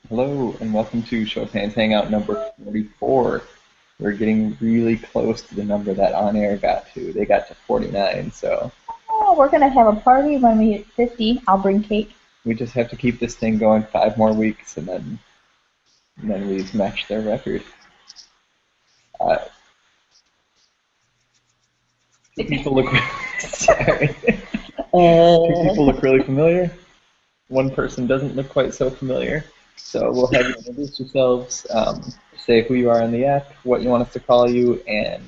Hello and welcome to Chopin's Hangout number 44. We're getting really close to the number that On Air got to. They got to 49, so Oh, we're gonna have a party when we hit 50. I'll bring cake. we just have to keep this thing going 5 more weeks and then we match their record. Uh, do people look sorry. Do people look really familiar? One person doesn't look quite so familiar. So we'll have you introduce yourselves, say who you are on the app, what you want us to call you, and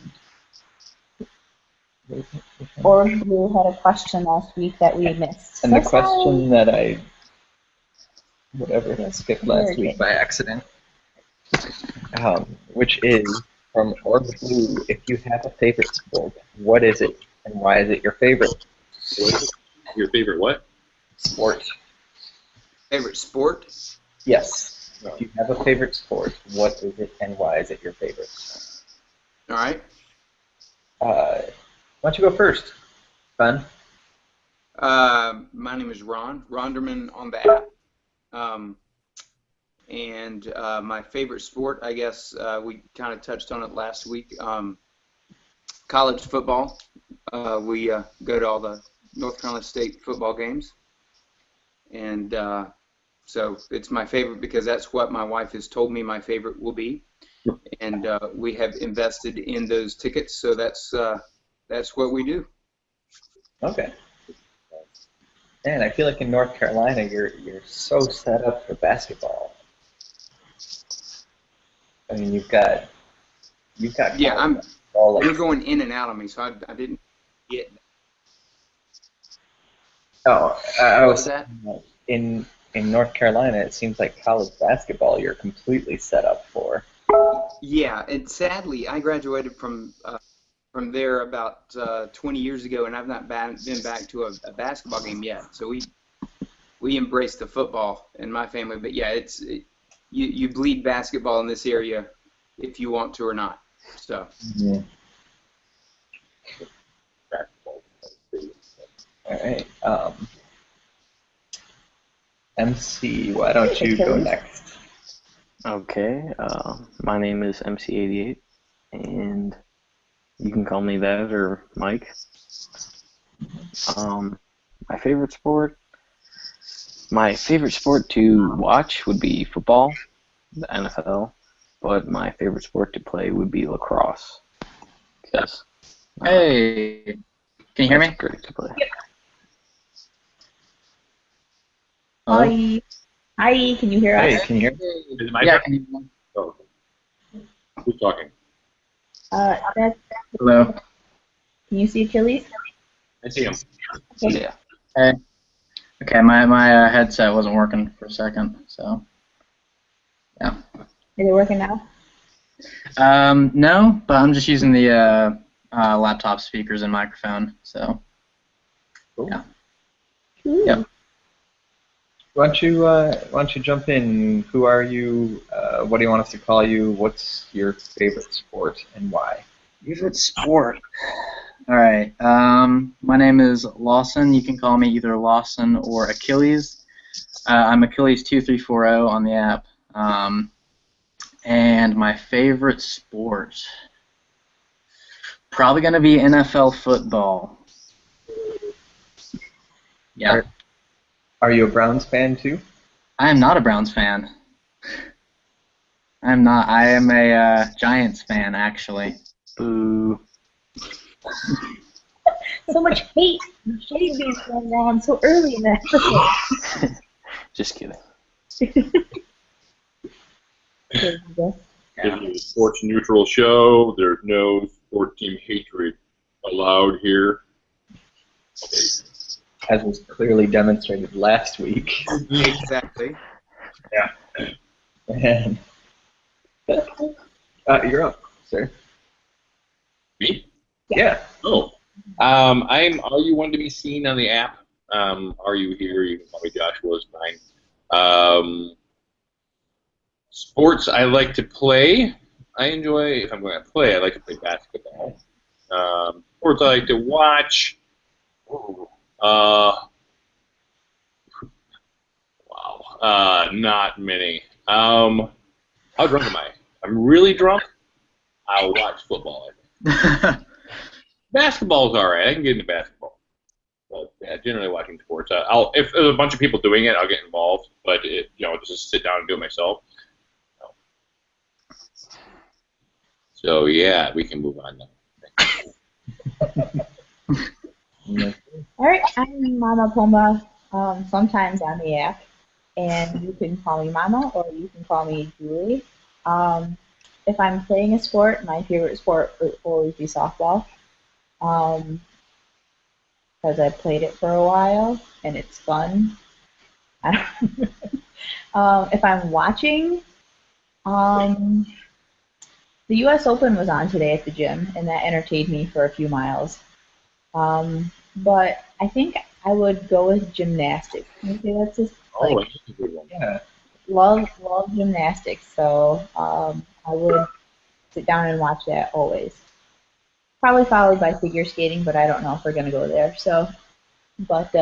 Or you had a question last week that we missed. and So the sorry. question that I skipped last week by accident, which is from Orb Blue. If you have a favorite sport, what is it, and why is it your favorite Your favorite what? sport? Favorite sport? Yes. If you have a favorite sport, what is it, and why is it your favorite? All right. Why don't you go first, Ben? My name is Ronderman on the app. And my favorite sport, I guess we kind of touched on it last week, college football. We go to all the North Carolina State football games. And so it's my favorite because that's what my wife has told me my favorite will be. And we have invested in those tickets, so that's what we do. Okay. Man, I feel like in North Carolina, you're so set up for basketball. I mean, you've got Yeah, all you're like, going in and out of me, so I didn't get. I What was was that? in North Carolina. It seems like college basketball you're completely set up for. Yeah, and sadly, I graduated from there about 20 years ago, and I've not been back to a basketball game yet. So we embrace the football in my family, but yeah, you bleed basketball in this area if you want to or not. So Yeah. All right. MC, why don't you go next? Okay, my name is MC88, and you can call me that or Mike. Um, my favorite sport? My favorite sport to watch would be football, the NFL, but my favorite sport to play would be lacrosse. Yes. Hey, can you hear me? That's great to play. Hello? Hi. Hi, can you hear us? Hey, can you hear me? Is it my Yeah, turn? can you hear me? Oh. Who's talking? Beth, Hello. can you see Achilles? I see him. Okay. Yeah. Hey. Okay, my headset wasn't working for a second, so yeah. Is it working now? No, but I'm just using the laptop speakers and microphone, so Cool. yeah. Cool. Yep. Why don't you jump in? Who are you? What do you want us to call you? What's your favorite sport and why? Favorite sport. All right. My name is Lawson. You can call me either Lawson or Achilles. I'm Achilles2340 on the app. And my favorite sport, probably going to be NFL football. Yeah. Are you a Browns fan too? I am not a Browns fan. I'm not. I am a Giants fan, actually. Boo. So much hate and shade being thrown around so early in the episode. Just kidding. There you go. This is a sports neutral show. There's no sport team hatred allowed here. Okay. As was clearly demonstrated last week. exactly. And you're up, sir. Me? Yeah. Oh. Are you one to be seen on the app? Are you here? You can call me Joshua, is fine. Sports I like to play. I enjoy, if I'm going to play, I like to play basketball. Sports I like to watch. Wow. Not many. How drunk am I? I'm really drunk. I'll watch football. I think. Basketball's all right. I can get into basketball. But yeah, generally watching sports. If there's a bunch of people doing it, I'll get involved. But just sit down and do it myself. So yeah, we can move on now. All right, I'm Mama Pomba. Sometimes on the app, and you can call me Mama or you can call me Julie. If I'm playing a sport, my favorite sport would always be softball, because I played it for a while and it's fun. If I'm watching, the U.S. Open was on today at the gym, and that entertained me for a few miles. But I think I would go with gymnastics. Can you say that's just Oh, that's a good one. Yeah. love gymnastics? So I would sit down and watch that always. Probably followed by figure skating, but I don't know if we're gonna go there. So, but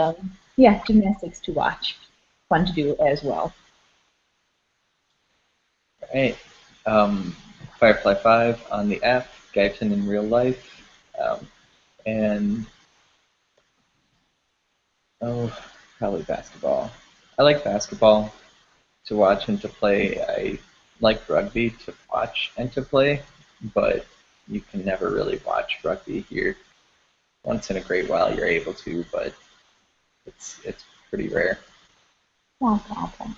yeah, gymnastics to watch, fun to do as well. All right. Firefly 5 on the app, Guyton in real life, and probably basketball. I like basketball to watch and to play. I like rugby to watch and to play, but you can never really watch rugby here. Once in a great while you're able to, but it's pretty rare. Womp womp womp.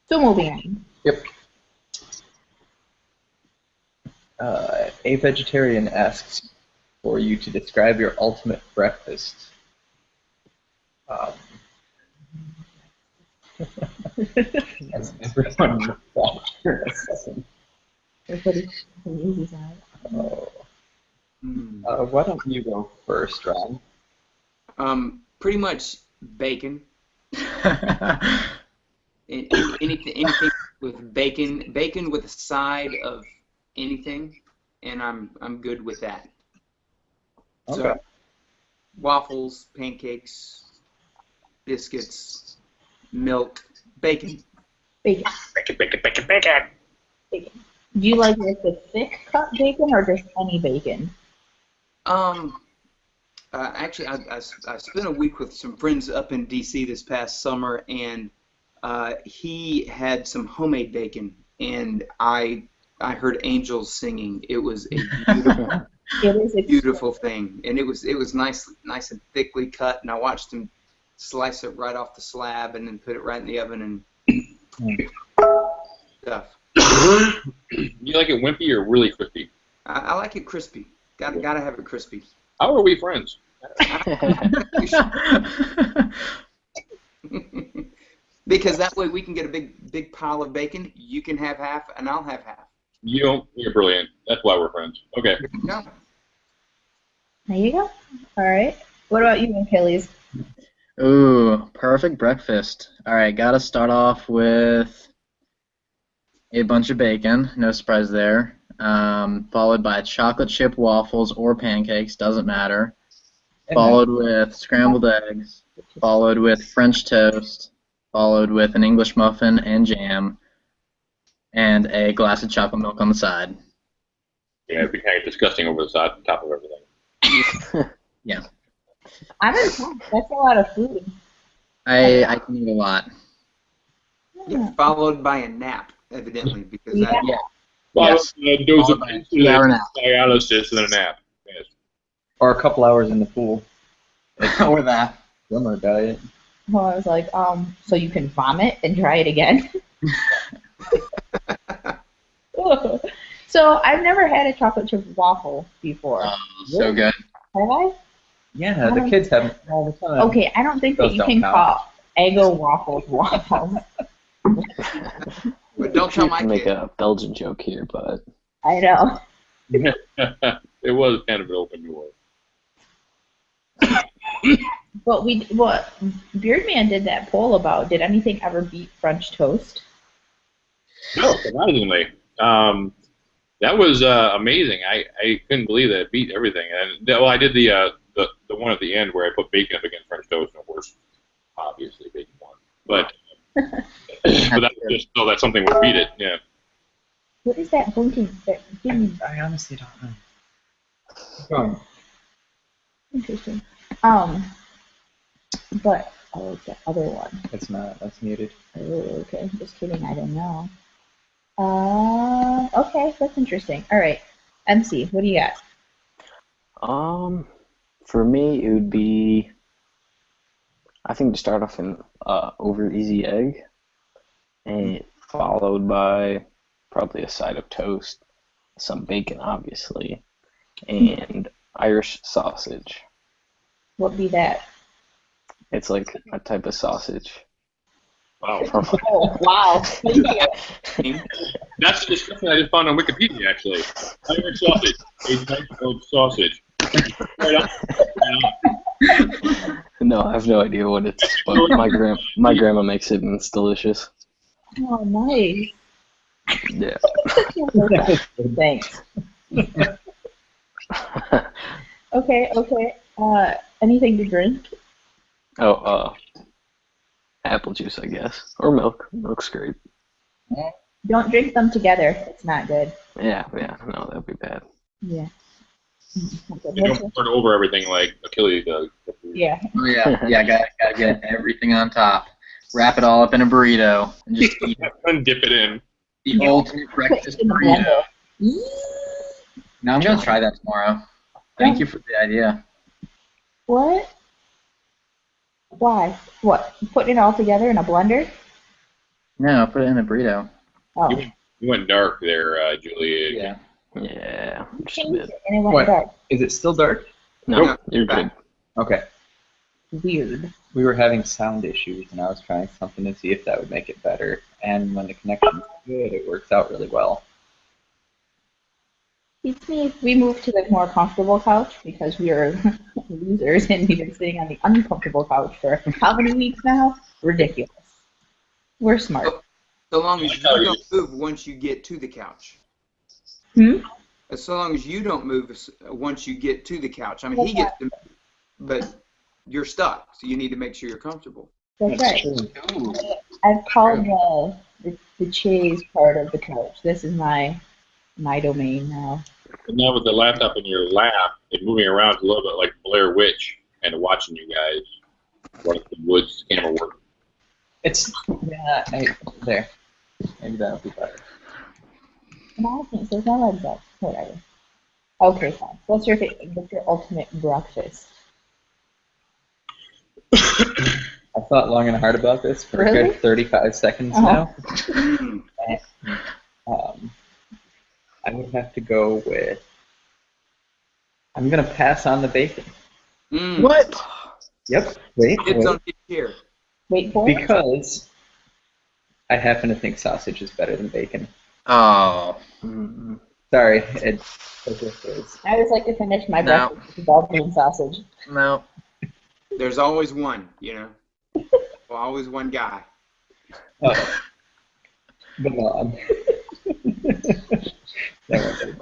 So moving on. Yep. A vegetarian asks for you to describe your ultimate breakfast. As everyone will watch here in a second. Everybody uses that. Why don't you go first, Ron? Pretty much bacon. Anything with bacon with a side of anything, and I'm good with that. Okay. So, waffles, pancakes, biscuits, milk, bacon. Bacon. Bacon. Bacon. Do you like the thick cut bacon or just any bacon? Actually, I spent a week with some friends up in D.C. this past summer, and he had some homemade bacon, and I heard angels singing. It was a beautiful, beautiful thing, and it was nice and thickly cut. And I watched him slice it right off the slab, and then put it right in the oven and stuff. You like it wimpy or really crispy? I like it crispy. Gotta have it crispy. How are we friends? Because that way we can get a big pile of bacon. You can have half, and I'll have half. You're brilliant. That's why we're friends. Okay. No. There you go. All right. What about you, Achilles? Ooh, perfect breakfast. All right, gotta start off with a bunch of bacon. No surprise there. Followed by chocolate chip waffles or pancakes, doesn't matter. Followed with scrambled eggs. Followed with French toast. Followed with an English muffin and jam. And a glass of chocolate milk on the side. Yeah, it'd be kind of disgusting over the top of everything. Yeah. I'm impressed. That's a lot of food. I can eat a lot. Yeah, followed by a nap, evidently, because Yeah. I Well, Yes. dose of Followed by a 2-hour nap. dialysis and a nap. Yes. Or a couple hours in the pool. Or that. Swimmer diet. Well, I was like, so you can vomit and try it again. So I've never had a chocolate chip waffle before. So good. Have I? Yeah, the kids have them all the time. Okay, I don't think that Those you don't can count. call Eggo waffles waffles. But don't tell You my can make kid. a Belgian joke here, but I know. It was kind of an open door. But what Beardman did that poll about, did anything ever beat French toast? No, surprisingly. That was amazing. I couldn't believe that it beat everything. And I did the one at the end where I put bacon up against French toast, and of course, obviously bacon won. But until that something would beat it. Yeah. What is that blinking? That ding? I honestly don't know. Keep going. Interesting. But it's the other one. It's not. That's muted. Oh, okay. Just kidding. I don't know. Okay, that's interesting. All right. MC, what do you got? For me, it would be, I think, to start off an over easy egg, and followed by probably a side of toast, some bacon, obviously, and Irish sausage. What be that? It's like a type of sausage. Wow. Oh, wow. Thank you. That's the description I just found on Wikipedia, actually. Irish sausage, a type of sausage. Right on. No, I have no idea what it's, but my grandma makes it and it's delicious. Oh, nice. Yeah. Thanks. Okay. Anything to drink? Oh, apple juice, I guess, or milk. Milk's great. Don't drink them together. It's not good. Yeah, no, that'd be bad. Yeah. You don't pour it over everything like Achilles does. Yeah. Oh yeah, gotta get everything on top. Wrap it all up in a burrito and just eat it. And dip it in. The ultimate breakfast burrito. Now I'm gonna try that tomorrow. Thank you for the idea. What? Why? What? Putting it all together in a blender? No, put it in a burrito. Oh. You went dark there, Julie. Yeah. Yeah. Just a Changed bit. it and it went What? dark. Is it still dark? No, Nope. you're good. Okay. Weird. We were having sound issues, and I was trying something to see if that would make it better. And when the connection's good, it works out really well. Beats me if we moved to the more comfortable couch because we are losers and we've been sitting on the uncomfortable couch for how many weeks now? Ridiculous. We're smart. So long as you don't move once you get to the couch. So long as you don't move once you get to the couch. I mean, he gets to move, but you're stuck, so you need to make sure you're comfortable. That's right. Ooh. I've called the chaise part of the couch. This is my domain now. And now with the laptop in your lap and moving around, it's a little bit like Blair Witch and watching you guys run through the woods. Camera work. There. Maybe that'll be better. No, I think so. It's my legs up. Whatever. Okay, fine. What's your ultimate breakfast? I thought long and hard about this for a Really? good 35 seconds now. I would have to go with. I'm gonna pass on the bacon. What? Yep. Wait. It's on here. Wait for it. Because I happen to think sausage is better than bacon. Oh. Sorry, it just is. I always like to finish my No. breakfast with ball-bean sausage. No. There's always one, you know. Well, always one guy. Oh. But no, that won't be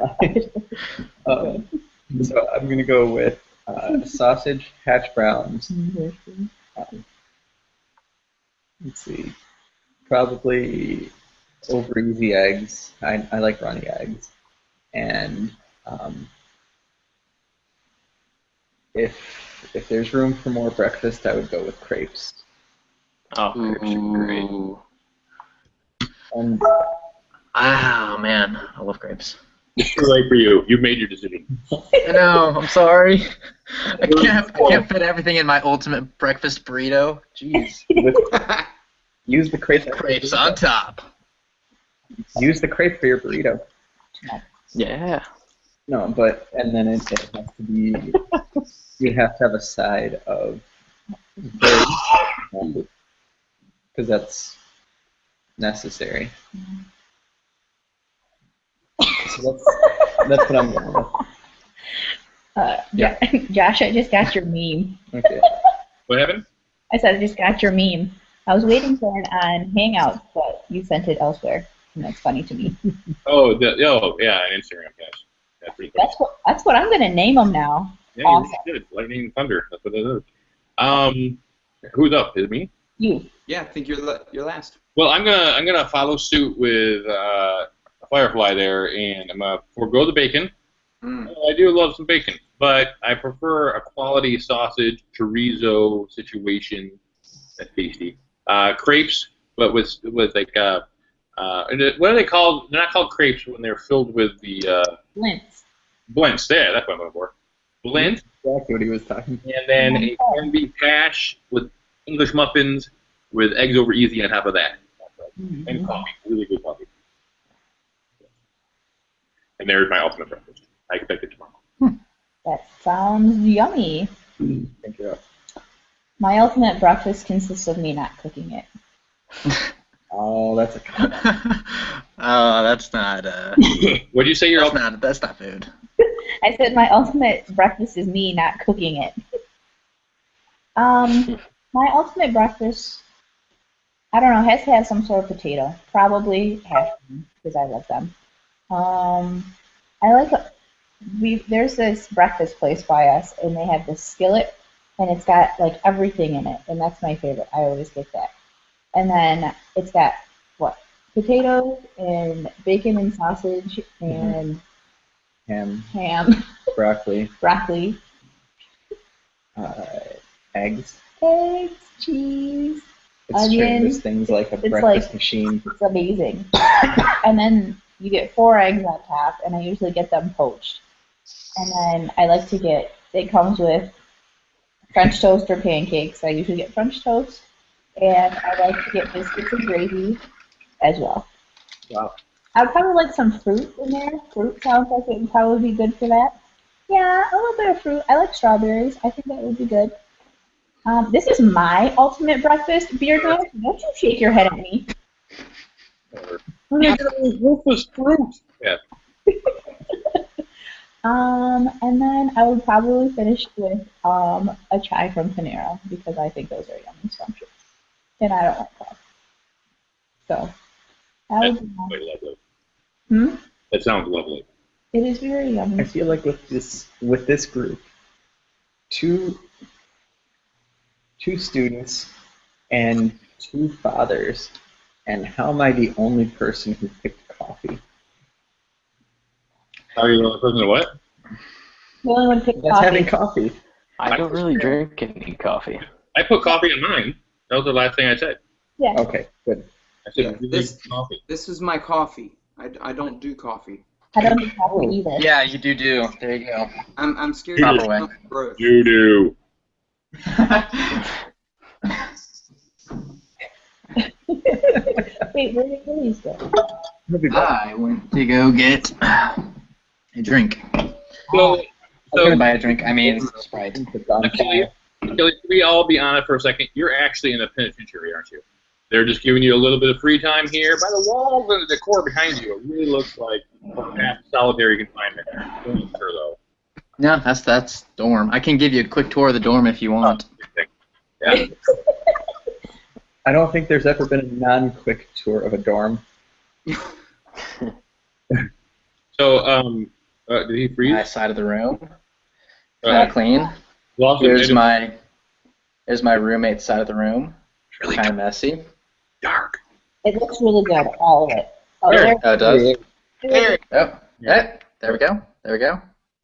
mine. So I'm gonna go with sausage, hash browns. Let's see, probably over easy eggs. I like runny eggs, and if there's room for more breakfast, I would go with crepes. Oh, crepes are great. Ooh. And Ah, man, I love grapes. It's too late for you. You've made your decision. I know. I'm sorry. I can't fit everything in my ultimate breakfast burrito. Jeez. use the crepe. Crepes on top. Use the crepe for your burrito. Yeah. No, but and then it has to be. You have to have a side of because that's necessary. So that's what I'm going with. Yeah. Josh, I just got your meme. Okay. What happened? I said I just got your meme. I was waiting for it on Hangouts, but you sent it elsewhere, and that's funny to me. Oh, yeah, on Instagram, yes. That's pretty funny. That's what I'm gonna name them now. Yeah, awesome. you really did. Lightning and Thunder. That's what it is. Who's up? Is it me? You. Yeah, I think you're last. Well, I'm gonna follow suit with a Firefly there, and I'm gonna forego the bacon. I do love some bacon, but I prefer a quality sausage chorizo situation. That's tasty. Crepes, but with like what are they called? They're not called crepes when they're filled with the Lints. blintz. There, that's what I'm looking for. Blintz, Exactly what he was talking. and then a corned beef hash with English muffins with eggs over easy on top of that. And coffee, really good coffee. And there's my ultimate breakfast. I expect it tomorrow. That sounds yummy. Thank you. My ultimate breakfast consists of me not cooking it. Oh, that's a. Oh, that's not. What'd you say your That's ultimate? not. That's not food. I said my ultimate breakfast is me not cooking it. My ultimate breakfast, I don't know, has to have some sort of potato. Probably hash browns, because I love them. I like there's this breakfast place by us, and they have this skillet, and it's got like everything in it, and that's my favorite. I always get that. And then it's got what? Potatoes and bacon and sausage and ham, broccoli, eggs. eggs, cheese, It's onion. turned this thing's like a It's breakfast like- machine. It's amazing. And then you get 4 eggs on top, and I usually get them poached. And then I like to get, it comes with French toast or pancakes. I usually get French toast. And I like to get biscuits and gravy as well. Wow. I would probably like some fruit in there. Fruit sounds like it would probably be good for that. Yeah, a little bit of fruit. I like strawberries. I think that would be good. This is my ultimate breakfast. Beard Dog, don't you shake your head at me. Fruit. Yeah. And then I would probably finish with a chai from Panera because I think those are yummy scrumptious. And I don't like coffee. So, that would be Wait, lovely. Hmm? That sounds lovely. It is very I yummy. feel like with this group, two students and 2 fathers, and how am I the only person who picked coffee? Are you the only person to what? The only one picked That's coffee. having coffee. I don't really drink any coffee. I put coffee in mine. That was the last thing I said. Yeah. Okay, good. I said Yeah, coffee. This is my coffee. I don't do coffee. I don't do coffee either. Yeah, you do. There you go. I'm scared Proper of way. growth. You do. Wait, where did Gillies go? I went to go get a drink. So, I was gonna buy a drink. I mean, Sprite. Achilles, can we all be honest for a second? You're actually in a penitentiary, aren't you? They're just giving you a little bit of free time here. By the wall, the decor behind you, it really looks like perhaps solitary confinement. I'm not sure, though. No, that's dorm. I can give you a quick tour of the dorm if you want. Yeah. I don't think there's ever been a non-quick tour of a dorm. So, did he freeze? My side of the room, kind of clean. Well, also, Here's my roommate's side of the room. really Kind of messy. dark. It looks really good, all of it. Oh, There. Oh, it does. there. Oh, yeah. There we go.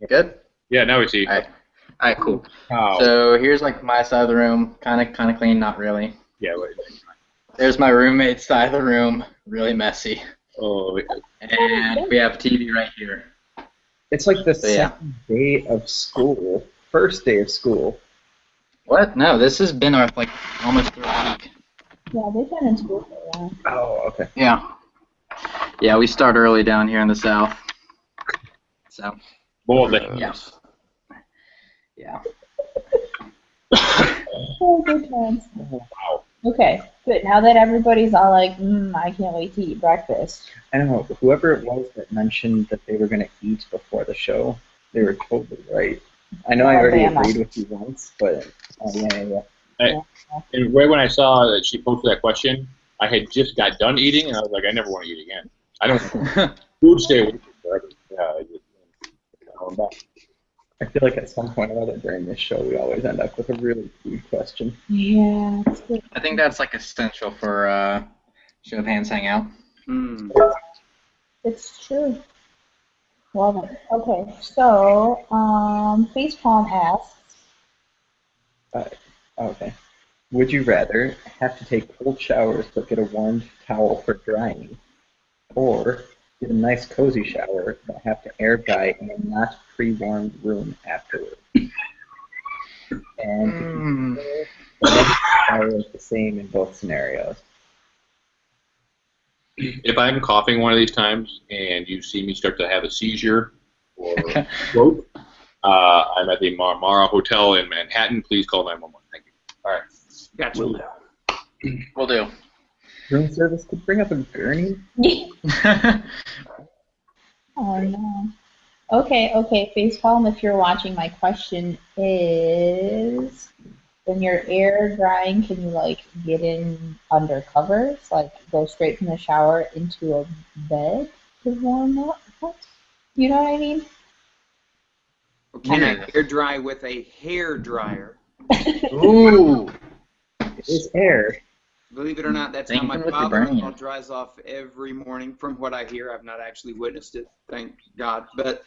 You good? Yeah, now we see. All right, cool. Wow. So here's like my side of the room, kind of clean, not really. Yeah, wait. There's my roommate's side of the room, really messy. Oh, wait. And we have a TV right here. It's like the So, yeah. second day of school, first day of school. What? No, this has been our like almost 3rd week. Yeah, they've been in school for a while. Oh, okay. Yeah. Yeah, we start early down here in the south. So. Bold. Yeah. Yeah. Oh, good times. Wow. Okay, good. Now that everybody's all like, I can't wait to eat breakfast. I don't know, whoever it was that mentioned that they were going to eat before the show, they were totally right. I know I already Alabama. agreed with you once, but yeah. And right when I saw that she posted that question, I had just got done eating, and I was like, I never want to eat again. I don't. Food stay away from forever. Yeah. I'm back. I feel like at some point or other during this show, we always end up with a really food question. Yeah, it's good. I think that's like essential for show of hands hangout. Mm. It's true. Love it. Okay, so Facepalm asks, Okay. Would you rather have to take cold showers but get a warm towel for drying, or get a nice cozy shower but have to air dry in a not pre-warmed room afterward? And if you prefer, the length of the shower is the same in both scenarios. If I'm coughing one of these times and you see me start to have a seizure or stroke, I'm at the Marmara Hotel in Manhattan. Please call 911. Thank you. All right. Gotcha. Will do. Will do. Room service could bring up a gurney. oh no. Okay, Facepalm, if you're watching, my question is, when you're air drying, can you like get in under covers, like go straight from the shower into a bed to warm up? You know what I mean? Or can I air dry with a hair dryer? Ooh. It is air. Believe it or not, that's how Thinking my with your father-in-law brain. dries off every morning. From what I hear, I've not actually witnessed it, thank God. But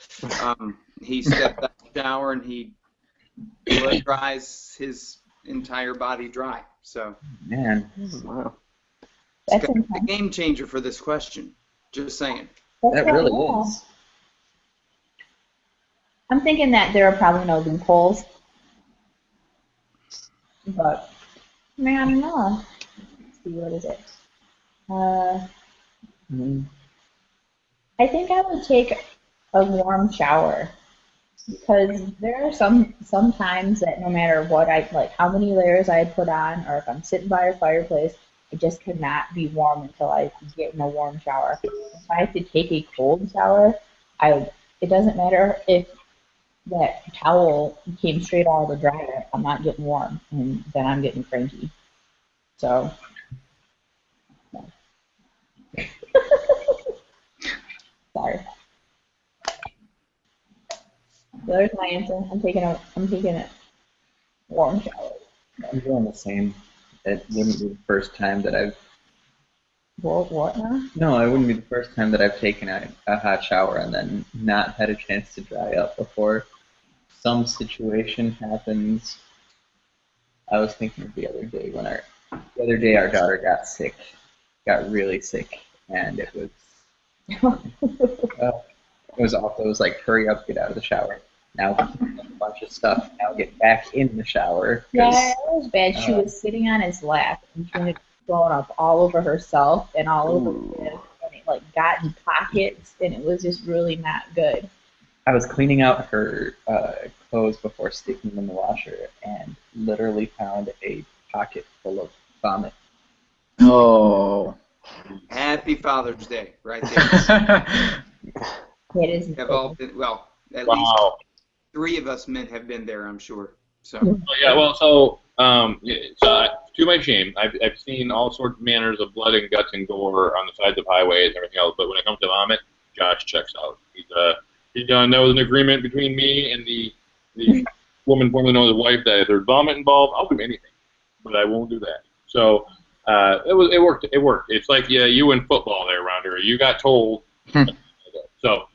he steps out of the shower and he blood dries his entire body dry. So Man, Wow. That's it's a intense. game changer for this question. Just saying. That's that what I really know. is. I'm thinking that there are probably no loopholes, but man, I don't know. Let's see, what is it? Mm. I think I would take a warm shower because there are some times that no matter what I like, how many layers I put on, or if I'm sitting by a fireplace, I just cannot be warm until I get in a warm shower. If I have to take a cold shower, it doesn't matter if that towel came straight out of the dryer. I'm not getting warm, and then I'm getting cranky. So. Sorry. There's my answer. I'm taking a warm shower. I'm doing the same. It wouldn't be the first time that I've. What now? No, it wouldn't be the first time that I've taken a hot shower and then not had a chance to dry up before some situation happens. I was thinking of the other day our daughter got sick, got really sick, and it was awful. It was like, hurry up, get out of the shower. Now a bunch of stuff. Now get back in the shower. Yeah, it was bad. She was sitting on his lap and she was throwing up all over herself and all over him, and it like got in pockets, and it was just really not good. I was cleaning out her clothes before sticking them in the washer and literally found a pocket full of vomit. Oh. Happy Father's Day, right there. It is. Have all been, well, at Wow. least 3 of us men have been there, I'm sure. So Yeah, well, so to my shame, I've seen all sorts of manners of blood and guts and gore on the sides of highways and everything else, but when it comes to vomit, Josh checks out. He's done. That was an agreement between me and the woman formerly known as wife that if there's vomit involved, I'll do anything, but I won't do that. So it worked. It worked. It's like you in football there, Rounder. You got told. So.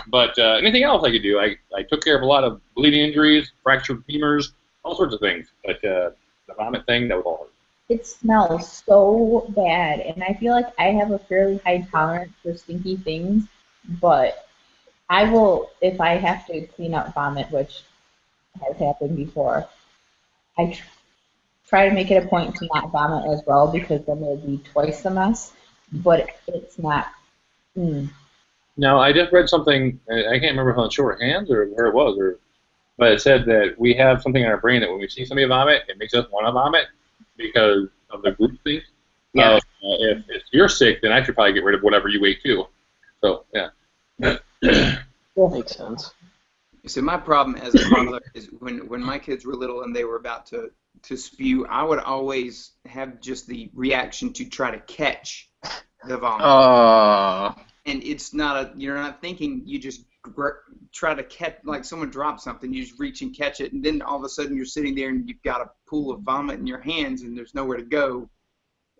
But anything else I could do, I took care of a lot of bleeding injuries, fractured femurs, all sorts of things. But the vomit thing, that was all hard. It smells so bad, and I feel like I have a fairly high tolerance for stinky things, but I will, if I have to clean up vomit, which has happened before, I try to make it a point to not vomit as well, because then it'll be twice the mess, but it's not. Now, I just read something, I can't remember if on Short Hands or where it was, but it said that we have something in our brain that when we see somebody vomit, it makes us want to vomit because of the group thing. Yeah. If you're sick, then I should probably get rid of whatever you ate too. So, yeah. Makes sense. So my problem as a father is when my kids were little and they were about to spew, I would always have just the reaction to try to catch the vomit. Oh. And it's not you're not thinking, you just try to catch, like someone drops something, you just reach and catch it, and then all of a sudden you're sitting there and you've got a pool of vomit in your hands and there's nowhere to go,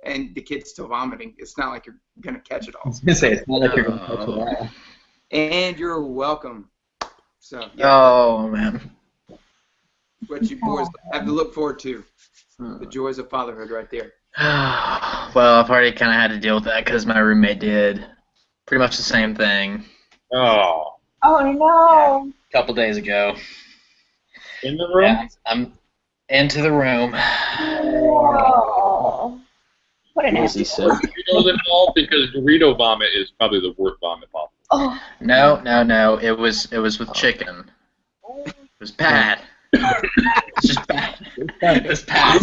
and the kid's still vomiting. It's not like you're going to catch it all. I was going to say, it's not like you're going to catch it all. And you're welcome. So, yeah. Oh, man. What you boys have to look forward to. The joys of fatherhood right there. Well, I've already kind of had to deal with that because my roommate did pretty much the same thing. Oh. Oh no! A couple days ago. In the room? Yeah, I'm into the room. Whoa. What an Was he ass. sick? Doritos involved, because Dorito vomit is probably the worst vomit possible. Oh. No. It was with chicken. It was bad. It's just bad. It was bad.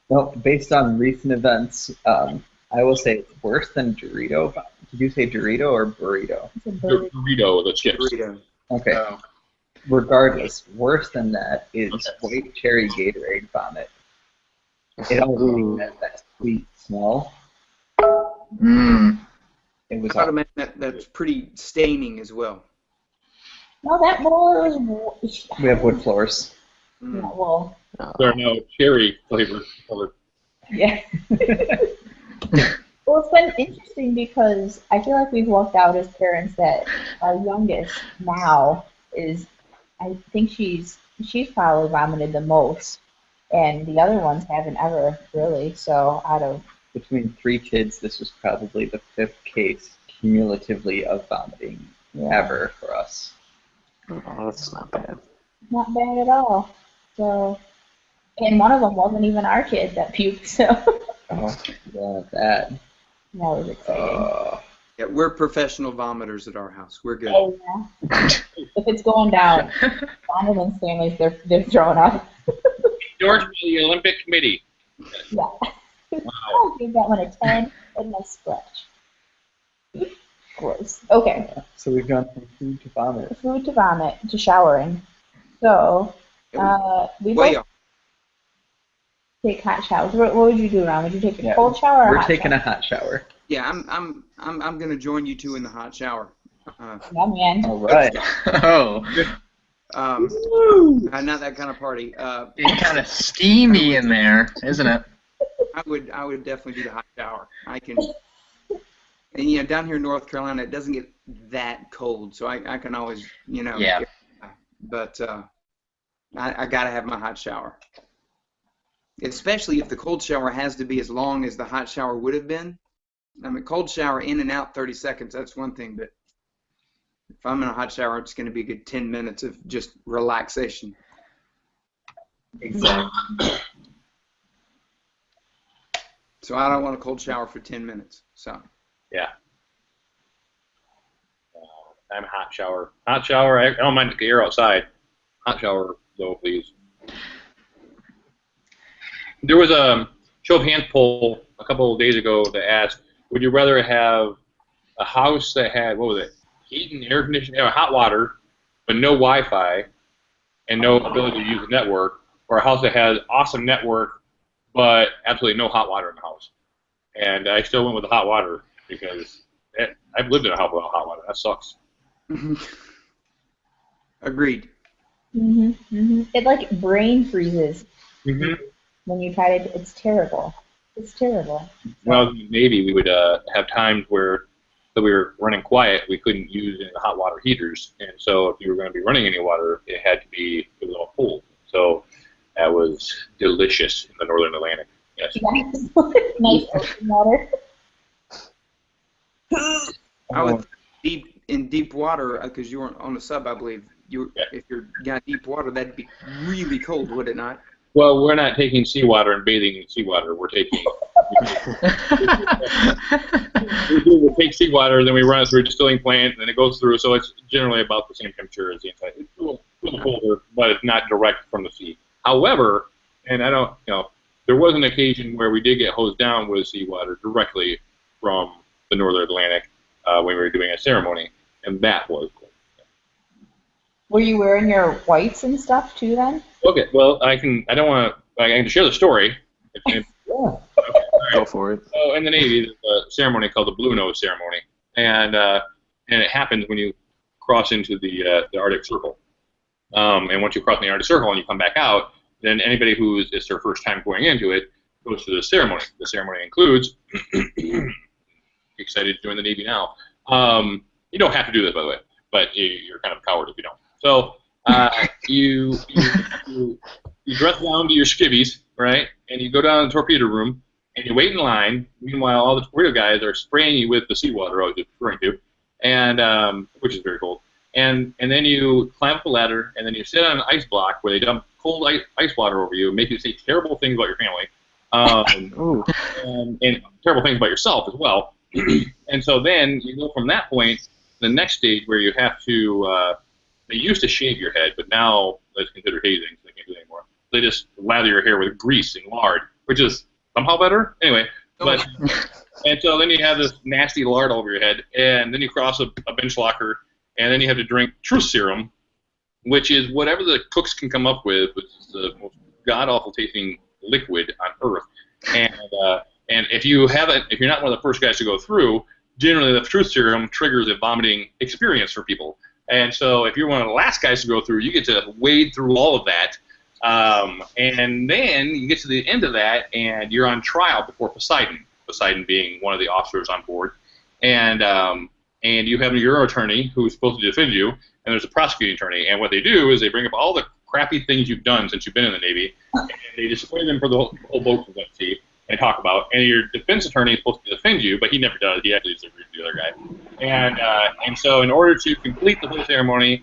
Well, based on recent events, I will say it's worse than Dorito. Did you say Dorito or burrito? It's a bird. Dorito, the chips. Burrito. Okay. Oh. Regardless, worse than that is white cherry Gatorade vomit. It always has that sweet smell. Mm. It was I would imagine that's pretty staining as well. No, that more was. We have wood floors. Yeah, well, There are no cherry flavor color. yeah. Well, it's been interesting because I feel like we've worked out as parents that our youngest now is, I think she's probably vomited the most, and the other ones haven't ever really. So out of Between 3 kids, this was probably the 5th case cumulatively of vomiting ever for us. Oh, that's not bad. not bad at all. So, and one of them wasn't even our kid that puked. So Oh, yeah, that. was exciting. Yeah, we're professional vomiters at our house. We're good. Oh yeah. If it's going down, Donald and Stanley's they're throwing up. Endorsed by the Olympic Committee. Yeah. I'll give that one a 10 and a stretch. Gross. Okay. So we've gone from food to vomit. Food to vomit to showering. So, we Way both off. take hot showers. What would you do, Ron? Would you take a Yeah, cold shower or a We're hot taking shower? a hot shower. Yeah, I'm gonna join you two in the hot shower. Yeah, man. All right. Oh. Not that kind of party. It's kind of steamy in there, isn't it? I would definitely do the hot shower. I can, and you know, down here in North Carolina, it doesn't get that cold, so I can always, you know. Yeah. But I gotta have my hot shower, especially if the cold shower has to be as long as the hot shower would have been. I mean, cold shower in and out 30 seconds, that's one thing, but if I'm in a hot shower, it's going to be a good 10 minutes of just relaxation. Exactly. So I don't want a cold shower for 10 minutes. So Yeah. I'm hot shower. Hot shower. I don't mind the air outside. Hot shower, though, please. There was a show of hands poll a couple of days ago that asked, would you rather have a house that had, what was it, heat and air conditioning, hot water, but no Wi-Fi and no ability to use the network, or a house that has awesome network but absolutely no hot water in the house? And I still went with the hot water because I've lived in a house without hot water. That sucks. agreed. It like brain freezes Mm-hmm. when you try to. It's terrible. It's terrible. Well, maybe we would have times where we were running quiet, we couldn't use any of the hot water heaters, and so if you were going to be running any water, it was all cold. So that was delicious in the northern Atlantic. Yes. Nice ocean water. I would in deep water because you weren't on the sub, I believe. If you're got deep water, that'd be really cold, would it not? Well, we're not taking seawater and bathing in seawater. We're taking we take seawater, then we run it through a distilling plant, and then it goes through. So it's generally about the same temperature as the inside. It's a little colder, but it's not direct from the sea. However, and I don't, there was an occasion where we did get hosed down with seawater directly from the northern Atlantic when we were doing a ceremony, and that was cool. Were you wearing your whites and stuff too then? Okay, well, I can share the story. Yeah. Go for it. So in the Navy, there's a ceremony called the Blue Nose ceremony, and and it happens when you cross into the Arctic Circle. And once you cross the Arctic Circle and you come back out, then anybody it's their first time going into it goes through the ceremony. The ceremony includes, excited to join the Navy now. You don't have to do this, by the way, but you're kind of a coward if you don't. So you dress down to your skivvies, right? And you go down to the torpedo room, and you wait in line. Meanwhile, all the torpedo guys are spraying you with the seawater I was just referring to, and which is very cold. And then you climb up a ladder, and then you sit on an ice block where they dump cold ice water over you, make you say terrible things about your family, and terrible things about yourself as well. And so then you go from that point to the next stage where you have to, they used to shave your head, but now that's considered hazing, so they can't do it anymore. They just lather your hair with grease and lard, which is somehow better. Anyway, but and so then you have this nasty lard over your head, and then you cross a bench locker, and then you have to drink truth serum, which is whatever the cooks can come up with, which is the most god-awful tasting liquid on Earth. And if you're not one of the first guys to go through, generally the truth serum triggers a vomiting experience for people. And so if you're one of the last guys to go through, you get to wade through all of that. And then you get to the end of that, and you're on trial before Poseidon. Poseidon being one of the officers on board. And you have your attorney who's supposed to defend you, and there's a prosecuting attorney. And what they do is they bring up all the crappy things you've done since you've been in the Navy, and they display them for the whole boat to see and talk about. And your defense attorney is supposed to defend you, but he never does. He actually disagrees with the other guy. And so in order to complete the whole ceremony,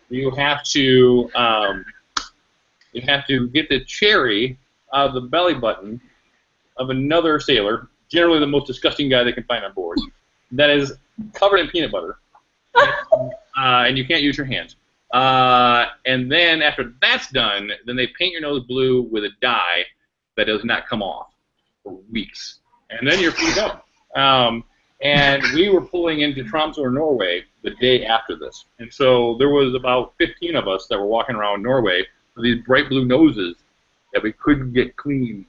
you have to get the cherry out of the belly button of another sailor, generally the most disgusting guy they can find on board, that is covered in peanut butter, and you can't use your hands. And then after that's done, then they paint your nose blue with a dye that does not come off for weeks. And then you're free to go. And we were pulling into Tromsø, Norway, the day after this. And so there was about 15 of us that were walking around Norway with these bright blue noses that we couldn't get clean.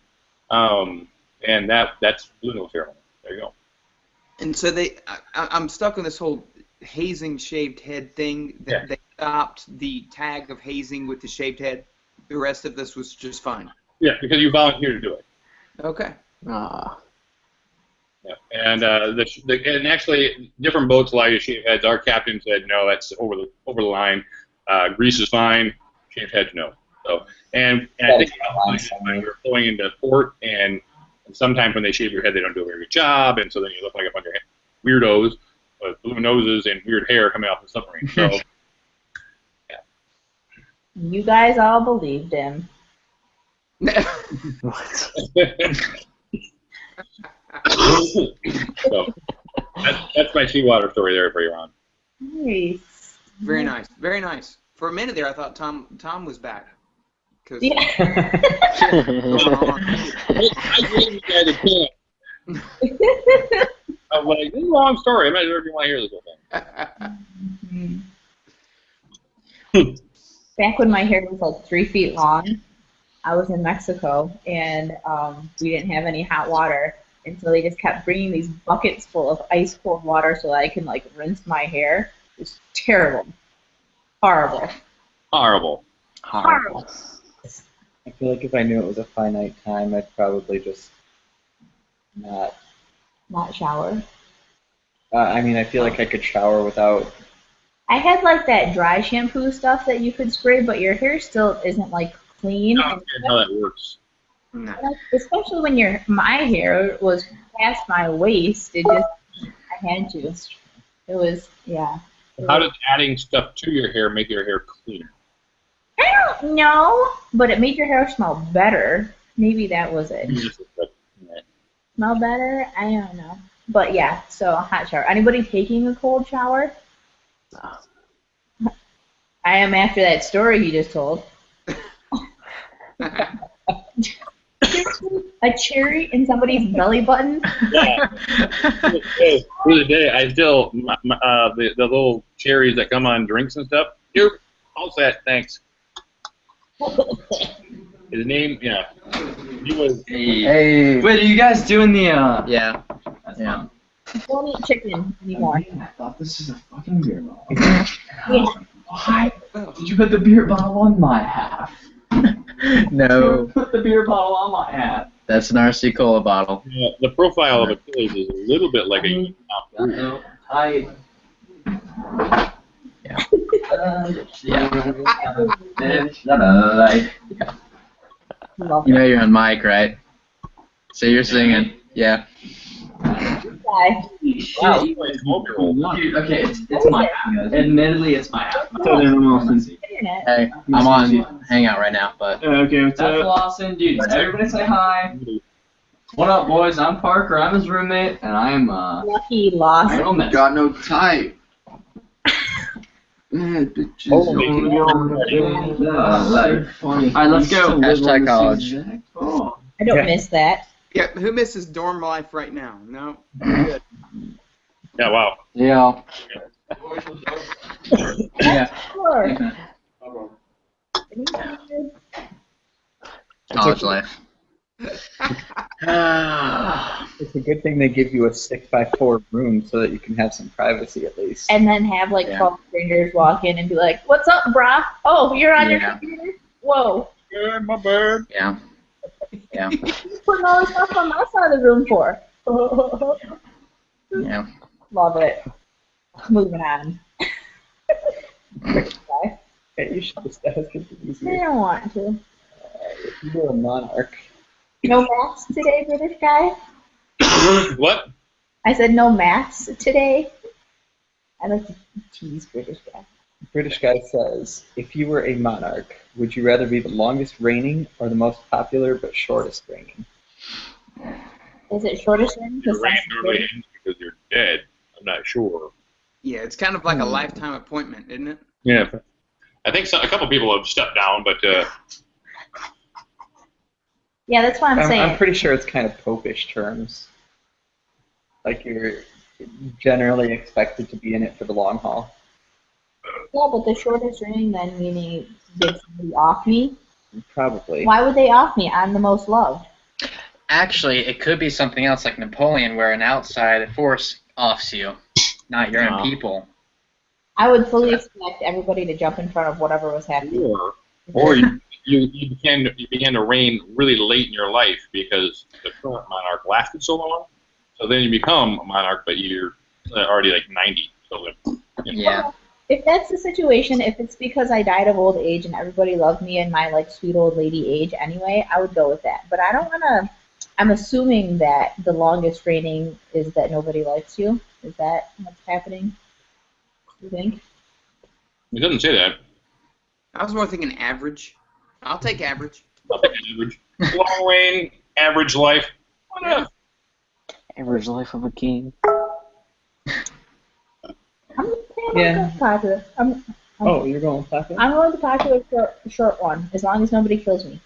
And that's blue nose ceremony. There you go. And so I'm stuck on this whole hazing shaved head thing. Yeah. They stopped the tag of hazing with the shaved head. The rest of this was just fine. Yeah, because you volunteered to do it. Okay. Ah. Yeah. And and actually, different boats allow you to shave heads. Our captain said no, that's over the line. Grease is fine. Shave heads, no. So and I think we were pulling into port, and sometimes when they shave your head, they don't do a very good job, and so then you look like a bunch of weirdos with blue noses and weird hair coming off the submarine. So yeah. You guys all believed him. So that's my seawater story there for you, Ron. Nice. Very nice. Very nice. For a minute there, I thought Tom was back. Yeah. I gave you guys a chance. I'm like, this is a long story. I'm not sure if you want to hear this whole thing. Back when my hair was like 3 feet long, I was in Mexico, and we didn't have any hot water, and so they just kept bringing these buckets full of ice cold water so that I can like rinse my hair. It was terrible. Horrible. Horrible. Horrible. I feel like if I knew it was a finite time, I'd probably just not. Not shower. I mean, I feel like I could shower without. I had like that dry shampoo stuff that you could spray, but your hair still isn't like clean. I don't know how that works. No. Especially when my hair was past my waist. It just, I had to. It was, yeah. How does adding stuff to your hair make your hair cleaner? I don't know, but it made your hair smell better. Maybe that was it. Smell better? I don't know. But yeah, so a hot shower. Anybody taking a cold shower? No. I am after that story you just told. A cherry in somebody's belly button? Yeah. Hey, for the day, I still, the little cherries that come on drinks and stuff, nope, all set, thanks. His name, yeah. He was. Hey. Wait, are you guys doing the? Yeah. That's Yeah. fun. Don't eat chicken anymore. I thought this is a fucking beer bottle. Yeah. Why did you put the beer bottle on my half? No. Put the beer bottle on my half. That's an RC Cola bottle. Yeah, the profile of Achilles is a little bit like a. No, I. Yeah. Love You know you're on mic, right? So you're singing. Yeah. Guy. Wow, Dude, okay, it's my half. Admittedly, it's my half. Internet. Hey, I'm on Hangout right now, but. Okay, what's That's up? Lawson, dude. Everybody say hi. What up, boys? I'm Parker. I'm his roommate, and I'm Lucky lost. I don't Got no type. Man, bitches. Funny. Alright, let's go. Hashtag college. Oh. I don't Yeah. miss that. Yeah, who misses dorm life right now? No? Good. Yeah, wow. Yeah. Yeah. Sure. College life. It's a good thing they give you a 6x4 room so that you can have some privacy at least. And then have like Yeah. 12 strangers walk in and be like, "What's up, brah? Oh, you're on your Yeah. computer? Whoa. Yeah, my bird. Yeah. Yeah. What are you putting all this stuff on my side of the room for?" Yeah. Love it. Moving on. Hey, you should just ask it I easier. don't want to. If you were a monarch, No maths today, British guy? What? I said no maths today. I like to tease British guy. British guy says, if you were a monarch, would you rather be the longest reigning or the most popular but shortest reigning? Is it shortest ring? Your reign normally ends because you're dead. I'm not sure. Yeah, it's kind of like a lifetime appointment, isn't it? Yeah. I think a couple people have stepped down, but Yeah, that's what I'm saying. I'm pretty sure it's kind of popish terms. Like you're generally expected to be in it for the long haul. Yeah, but the shortest ring then meaning did somebody off me? Probably. Why would they off me? I'm the most loved. Actually, it could be something else like Napoleon, where an outside force offs you, not your own people. I would fully expect everybody to jump in front of whatever was happening. or you began to reign really late in your life because the current monarch lasted so long. So then you become a monarch, but you're already like 90. So then, Yeah. If that's the situation, if it's because I died of old age and everybody loved me in my like sweet old lady age anyway, I would go with that. But I don't wanna. I'm assuming that the longest reigning is that nobody likes you. Is that what's happening? You think? It doesn't say that. I was more thinking average. I'll take average. I'll take average. Long reign, average life. Whatever. Average life of a king. I'm just saying Yeah. I'm popular. Oh, you're going with popular? I'm going with the popular short one, as long as nobody kills me.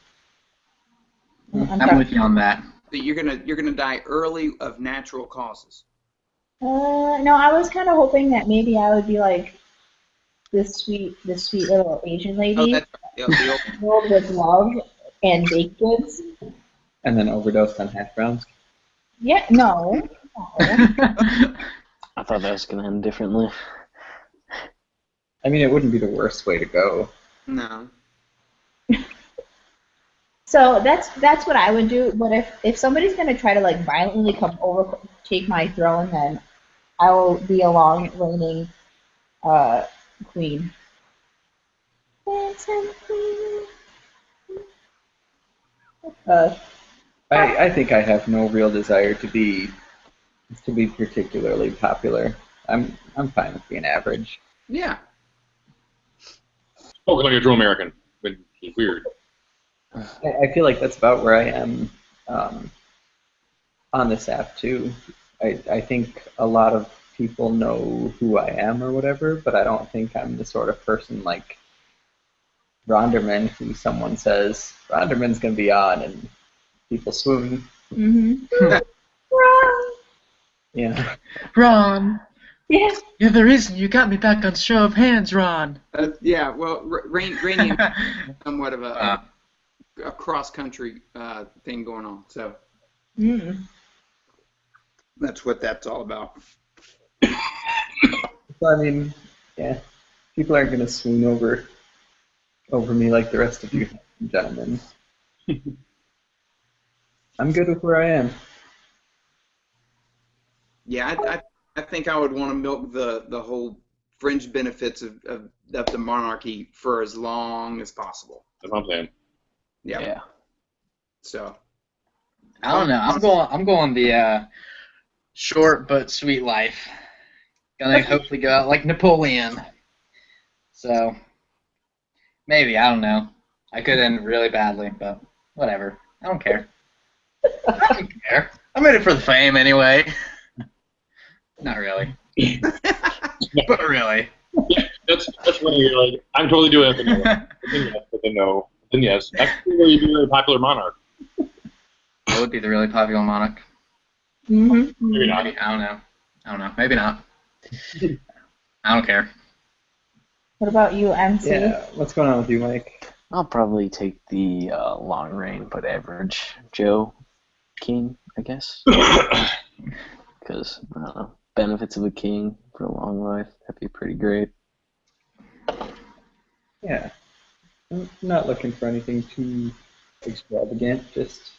I'm with you on that. But you're gonna die early of natural causes. No, I was kind of hoping that maybe I would be like this sweet little Asian Oh, lady, that's the old, filled with love and baked goods. And then overdosed on hash browns? Yeah, no. I thought that was going to end differently. I mean, it wouldn't be the worst way to go. no. So that's what I would do. But if somebody's gonna try to like violently take my throne, then I will be a long reigning queen. Phantom queen. I think I have no real desire to be particularly popular. I'm fine with being average. Yeah. Spoken like a true American, but it's weird. I feel like that's about where I am on this app too. I think a lot of people know who I am or whatever, but I don't think I'm the sort of person like Ronderman who someone says Ronderman's gonna be on and people swoon. Mm-hmm. Yeah. Ron. Yeah. You're the reason you got me back on Show of Hands, Ron. Yeah. Well, reigning somewhat of a cross country thing going on. So. Mm. That's what that's all about. So, I mean, yeah, people aren't going to swoon over me like the rest of you gentlemen. I'm good with where I am. Yeah, I think I would want to milk the whole fringe benefits of the monarchy for as long as possible. That's what I'm saying. Yeah. So. I don't know. I'm going the short but sweet life. Gonna hopefully go out like Napoleon. So maybe, I don't know. I could end really badly, but whatever. I don't care. I don't care. I'm in it for the fame anyway. Not really. But really. That's when you're like, I'm totally doing it, but no. But then yes, but then no. Then yes. That's where you'd be a really popular monarch. I would be the really popular monarch. Mm-hmm. Maybe not. Maybe, I don't know. Maybe not. I don't care. What about you, MC? Yeah, what's going on with you, Mike? I'll probably take the long reign but average Joe King, I guess. Because, I don't know, benefits of a king for a long life, that'd be pretty great. Yeah, I'm not looking for anything too extravagant, just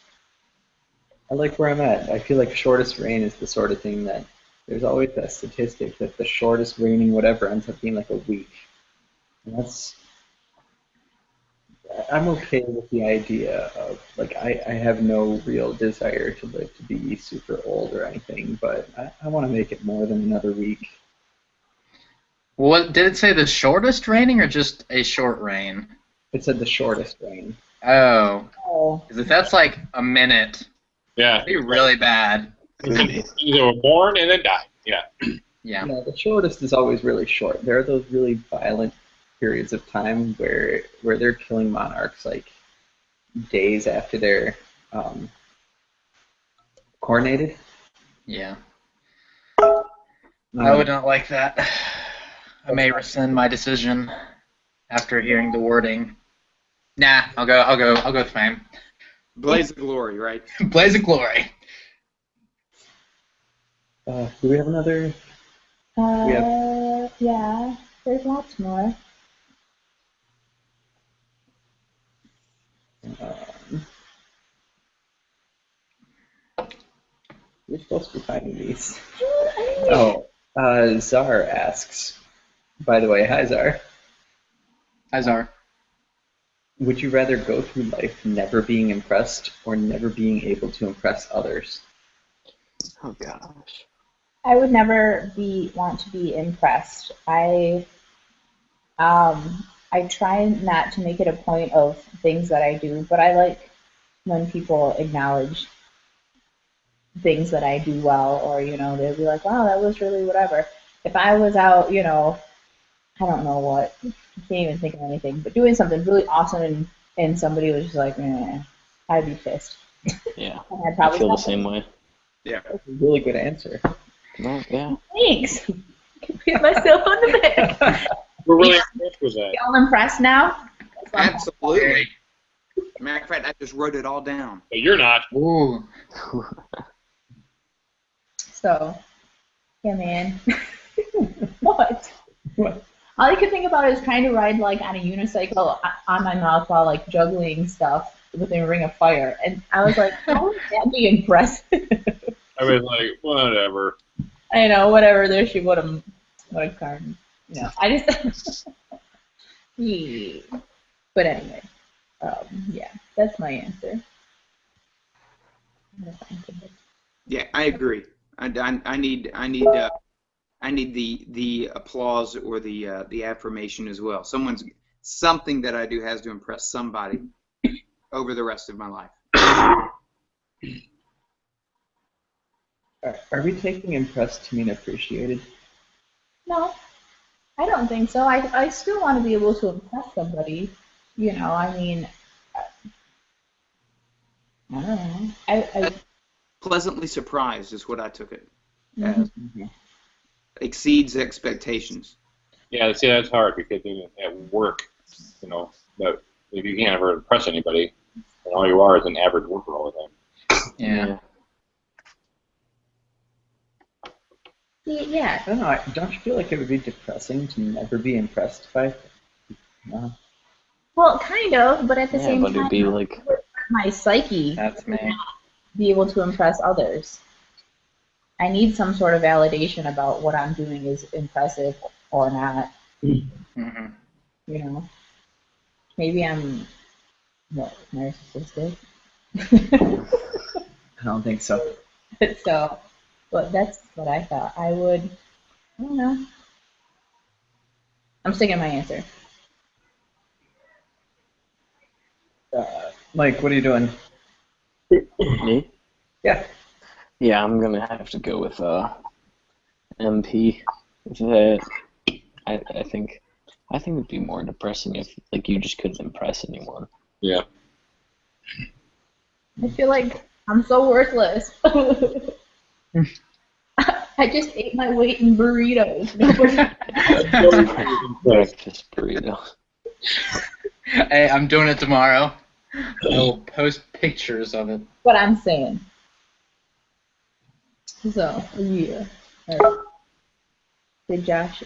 I like where I'm at. I feel like shortest reign is the sort of thing that there's always that statistic that the shortest reigning whatever ends up being like a week. And I'm okay with the idea of, like, I have no real desire to live to be super old or anything, but I want to make it more than another week. What did it say? The shortest reigning or just a short reign? It said the shortest reign. Oh, Oh. 'cause if that's like a minute, Yeah. it'd be really bad. They were born and then died. Yeah. Yeah. Yeah, the shortest is always really short. There are those really violent periods of time where they're killing monarchs like days after they're coronated. Yeah. I would not like that. I may rescind my decision after hearing the wording. Nah, I'll go with fame. Blaze of glory, right? Blaze of glory. Do we have another? Yeah, there's lots more. You're supposed to be finding these. Oh, Czar asks. By the way, hi Czar. Azar. Would you rather go through life never being impressed or never being able to impress others? Oh, gosh. I would never want to be impressed. I try not to make it a point of things that I do, but I like when people acknowledge things that I do well, or they'll be like, "Wow, that was really whatever." If I was out, I don't know what, I can't even think of anything, but doing something really awesome and somebody was just like, I'd be pissed. Yeah, And I'd I probably feel the stop same way. Yeah. That's a really good answer. Well, yeah. Thanks. Pat myself on the back. We're really impressed with that. Y'all impressed now? Absolutely. Matter of fact, I just wrote it all down. But you're not. Ooh. So, yeah, man. What? What? All I could think about is trying to ride like on a unicycle on my mouth while like juggling stuff within a ring of fire, and I was like, how would that be impressive? I was like, whatever. I know, whatever. There she would have card. I just. Yeah. But anyway, yeah, that's my answer. Yeah, I agree. I need the applause or the affirmation as well. Something that I do has to impress somebody over the rest of my life. Are we taking impressed to mean appreciated? No, I don't think so. I still want to be able to impress somebody. I mean, I don't know. I Pleasantly surprised is what I took it Mhm. as. Exceeds expectations. Yeah, see, that's hard because at work, that if you can't ever impress anybody, then all you are is an average worker all the time. Yeah. Yeah. I don't know. Don't you feel like it would be depressing to never be impressed by? No, Well, kind of, but at the Yeah, same but it'd time, be like, my psyche That's me. be able to impress others. I need some sort of validation about what I'm doing is impressive or not. Hmm. You know, maybe I'm what narcissistic. I don't think so. So, but that's what I thought. I would. I don't know. I'm sticking my answer. Mike, what are you doing? me? Yeah. Yeah, I'm gonna have to go with MP. That I think it'd be more depressing if like you just couldn't impress anyone. Yeah. I feel like I'm so worthless. I just ate my weight in burritos. Breakfast burrito. Hey, I'm doing it tomorrow. I will post pictures of it. What I'm saying. So, yeah. All right. Good, Josh.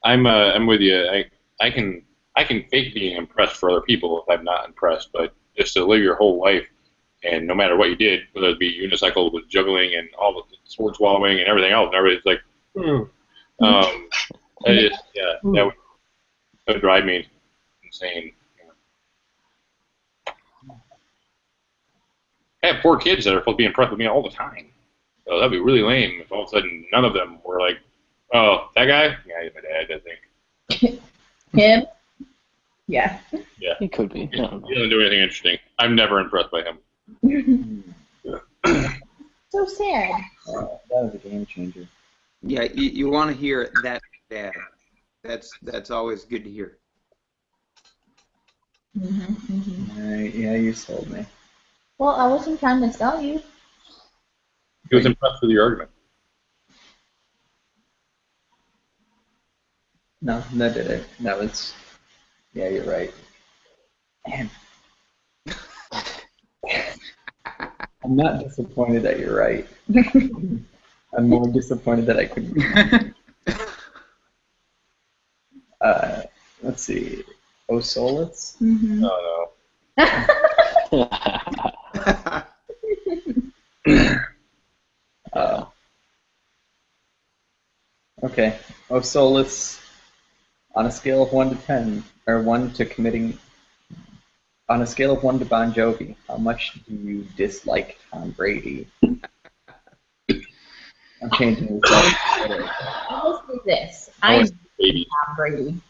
I'm with you. I can fake being impressed for other people if I'm not impressed, but just to live your whole life and no matter what you did, whether it be unicycle with juggling and all the sword swallowing and everything else, and everybody's like, that would drive me insane. I have 4 kids that are supposed to be impressed with me all the time. So that'd be really lame if all of a sudden none of them were like, oh, that guy? Yeah, he's my dad, I think. Him? Yeah. Yeah. It could be. I don't know. He doesn't do anything interesting. I'm never impressed by him. So sad. That was a game changer. Yeah, you want to hear that dad. That's always good to hear. Yeah, you sold me. Well, I wasn't trying to sell you. He was impressed with your argument. No, that did it. That was. Yeah, you're right. Man. I'm not disappointed that you're right. I'm more disappointed that I couldn't. Let's see. Oh, Solus? Mm-hmm. Oh, Okay. Oh, Solus, on a scale of 1 to 10, or 1 to committing, on a scale of 1 to Bon Jovi, how much do you dislike Tom Brady? I'm changing this up. I will say this. I love Tom Brady.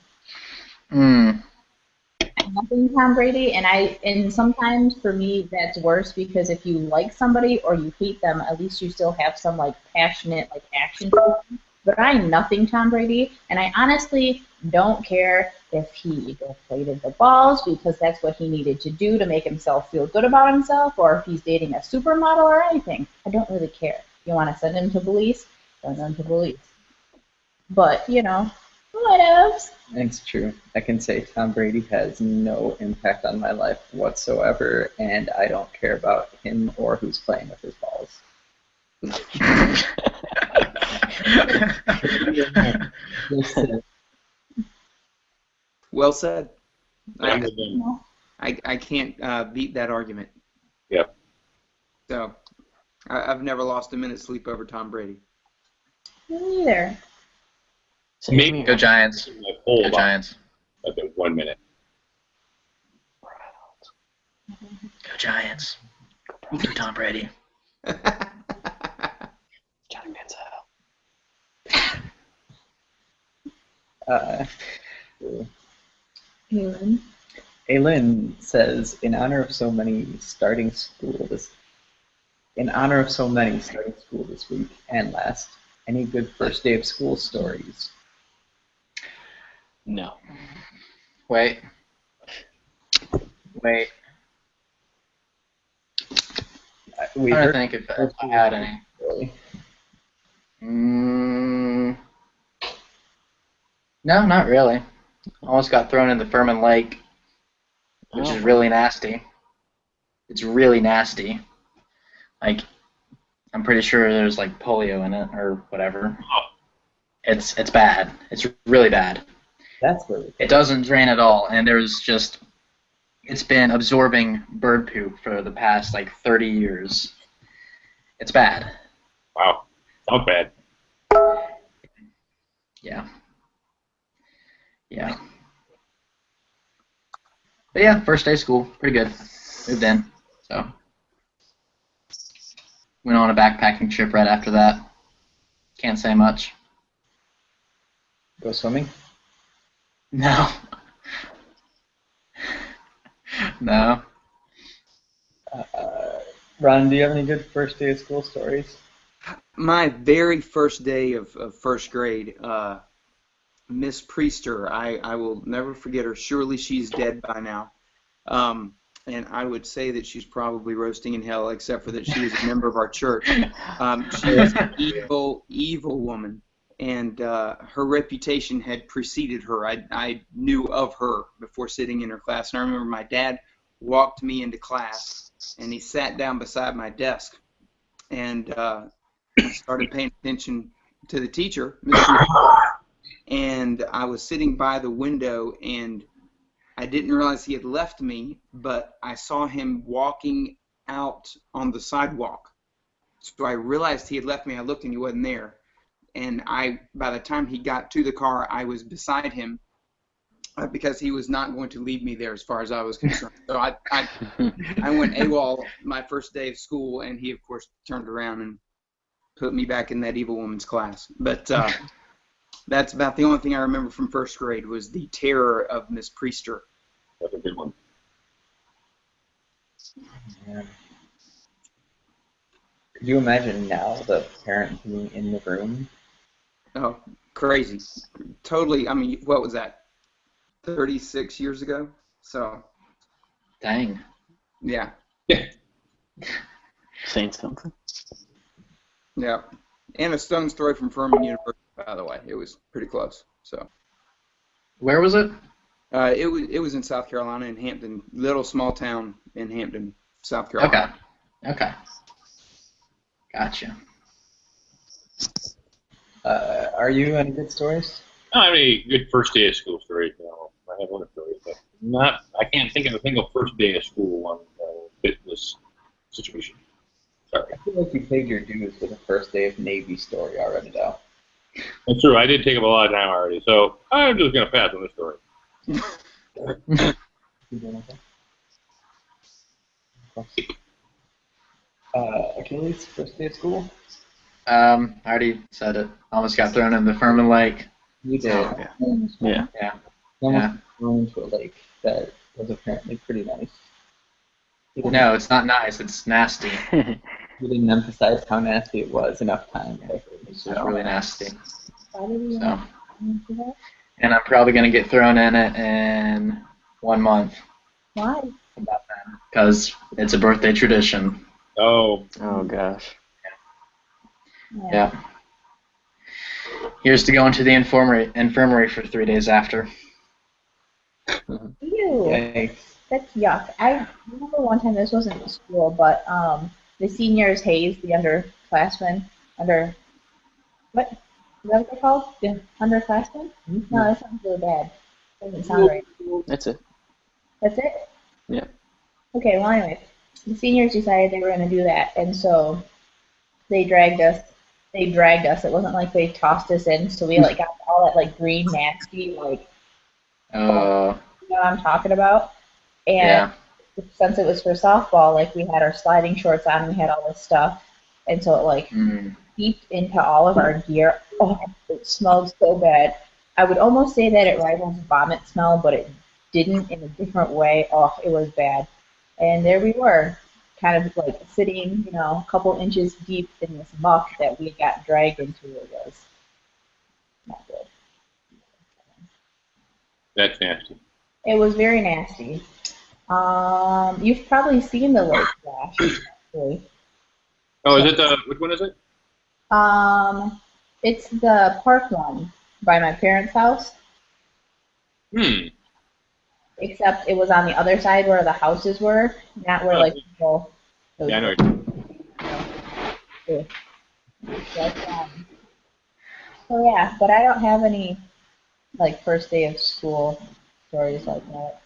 Nothing Tom Brady, and sometimes for me that's worse because if you like somebody or you hate them, at least you still have some like passionate like action to them. But I'm nothing Tom Brady, and I honestly don't care if he deflated the balls because that's what he needed to do to make himself feel good about himself, or if he's dating a supermodel or anything. I don't really care. You want to send him to police? Send him to police. But whatevs. It's true. I can say Tom Brady has no impact on my life whatsoever, and I don't care about him or who's playing with his balls. Well said. I'm with him. I can't beat that argument. Yeah. So I've never lost a minute's sleep over Tom Brady. Me neither. Maybe Go Giants. Go Giants. Like 1 minute. Go Giants. Go Tom Brady. Johnny Manziel. Helen. says, in honor of so many starting school this week and last, any good first day of school stories? No. Wait. We I heard think if I had any. No, not really. Almost got thrown in the Furman Lake, which is really nasty. It's really nasty. Like, I'm pretty sure there's like polio in it or whatever. Oh, It's bad. It's really bad. That's really It doesn't drain at all, and it's been absorbing bird poop for the past like 30 years. It's bad. wow. Not bad. Yeah. Yeah. But yeah, first day of school, pretty good. Moved in, so went on a backpacking trip right after that. Can't say much. Go swimming? No. No. Ron, do you have any good first day of school stories? My very first day of first grade, Miss Priester, I will never forget her. Surely she's dead by now. And I would say that she's probably roasting in hell, except for that she was a member of our church. She was an evil, evil woman, and her reputation had preceded her. I knew of her before sitting in her class, and I remember my dad walked me into class, and he sat down beside my desk, and I started paying attention to the teacher, Miss Priester, and I was sitting by the window, and I didn't realize he had left me, but I saw him walking out on the sidewalk. So I realized he had left me. I looked and he wasn't there. And by the time he got to the car, I was beside him because he was not going to leave me there as far as I was concerned. So I went AWOL my first day of school, and he, of course, turned around and put me back in that evil woman's class. But that's about the only thing I remember from first grade was the terror of Miss Priester. That's a good one. Yeah. Could you imagine now the parent being in the room? Oh, crazy. Totally. I mean, what was that? 36 years ago? So, Dang. yeah. Saying something. Yeah. And a stone's throw from Furman University, by the way. It was pretty close. So, Where was it? it was in South Carolina, in Hampton, little small town in Hampton, South Carolina. Okay. Gotcha. Are you any good stories? I don't have any good first day of school stories. No, I have one story, but I can't think of a single first day of school one fitness situation. Sorry. I feel like you paid your dues with the first day of Navy story already, though. That's true. I did take up a lot of time already, so I'm just gonna pass on this story. You doing okay? Achilles, first day of school? I already said it. Almost got thrown in the Furman Lake. You did. Oh, yeah. Yeah. Almost Yeah. thrown into a lake that was apparently pretty nice. No, it's not nice. It's nasty. We didn't emphasize how nasty it was enough time. It's just really nasty. Why did we So, want to do that? and I'm probably gonna get thrown in it in 1 month Why? because it's a birthday tradition. Oh, Oh gosh. Yeah. Here's to go into the infirmary for 3 days after. Ew. Yikes. That's yuck. I remember one time, this wasn't in school, but the seniors hazed the underclassmen. What? Is that what they're called? The underclassmen? No, that sounds really bad. Doesn't sound right. That's it. That's it? Yeah. Okay, well, anyways, the seniors decided they were going to do that, and so they dragged us. It wasn't like they tossed us in, so we got all that green nasty you know what I'm talking about. And Yeah. since it was for softball, we had our sliding shorts on, and we had all this stuff, and so it seeped into all of our gear. Oh, it smelled so bad. I would almost say that it rivals vomit smell, but it didn't in a different way. Oh, it was bad. And there we were, kind of sitting, a couple inches deep in this muck that we got dragged into. It was not good. that's nasty. It was very nasty. You've probably seen the lake flash, actually. Oh, is it which one is it? It's the park one by my parents' house, except it was on the other side where the houses were, not where people. Yeah, I know. too. But, so yeah, but I don't have any like first day of school stories like that.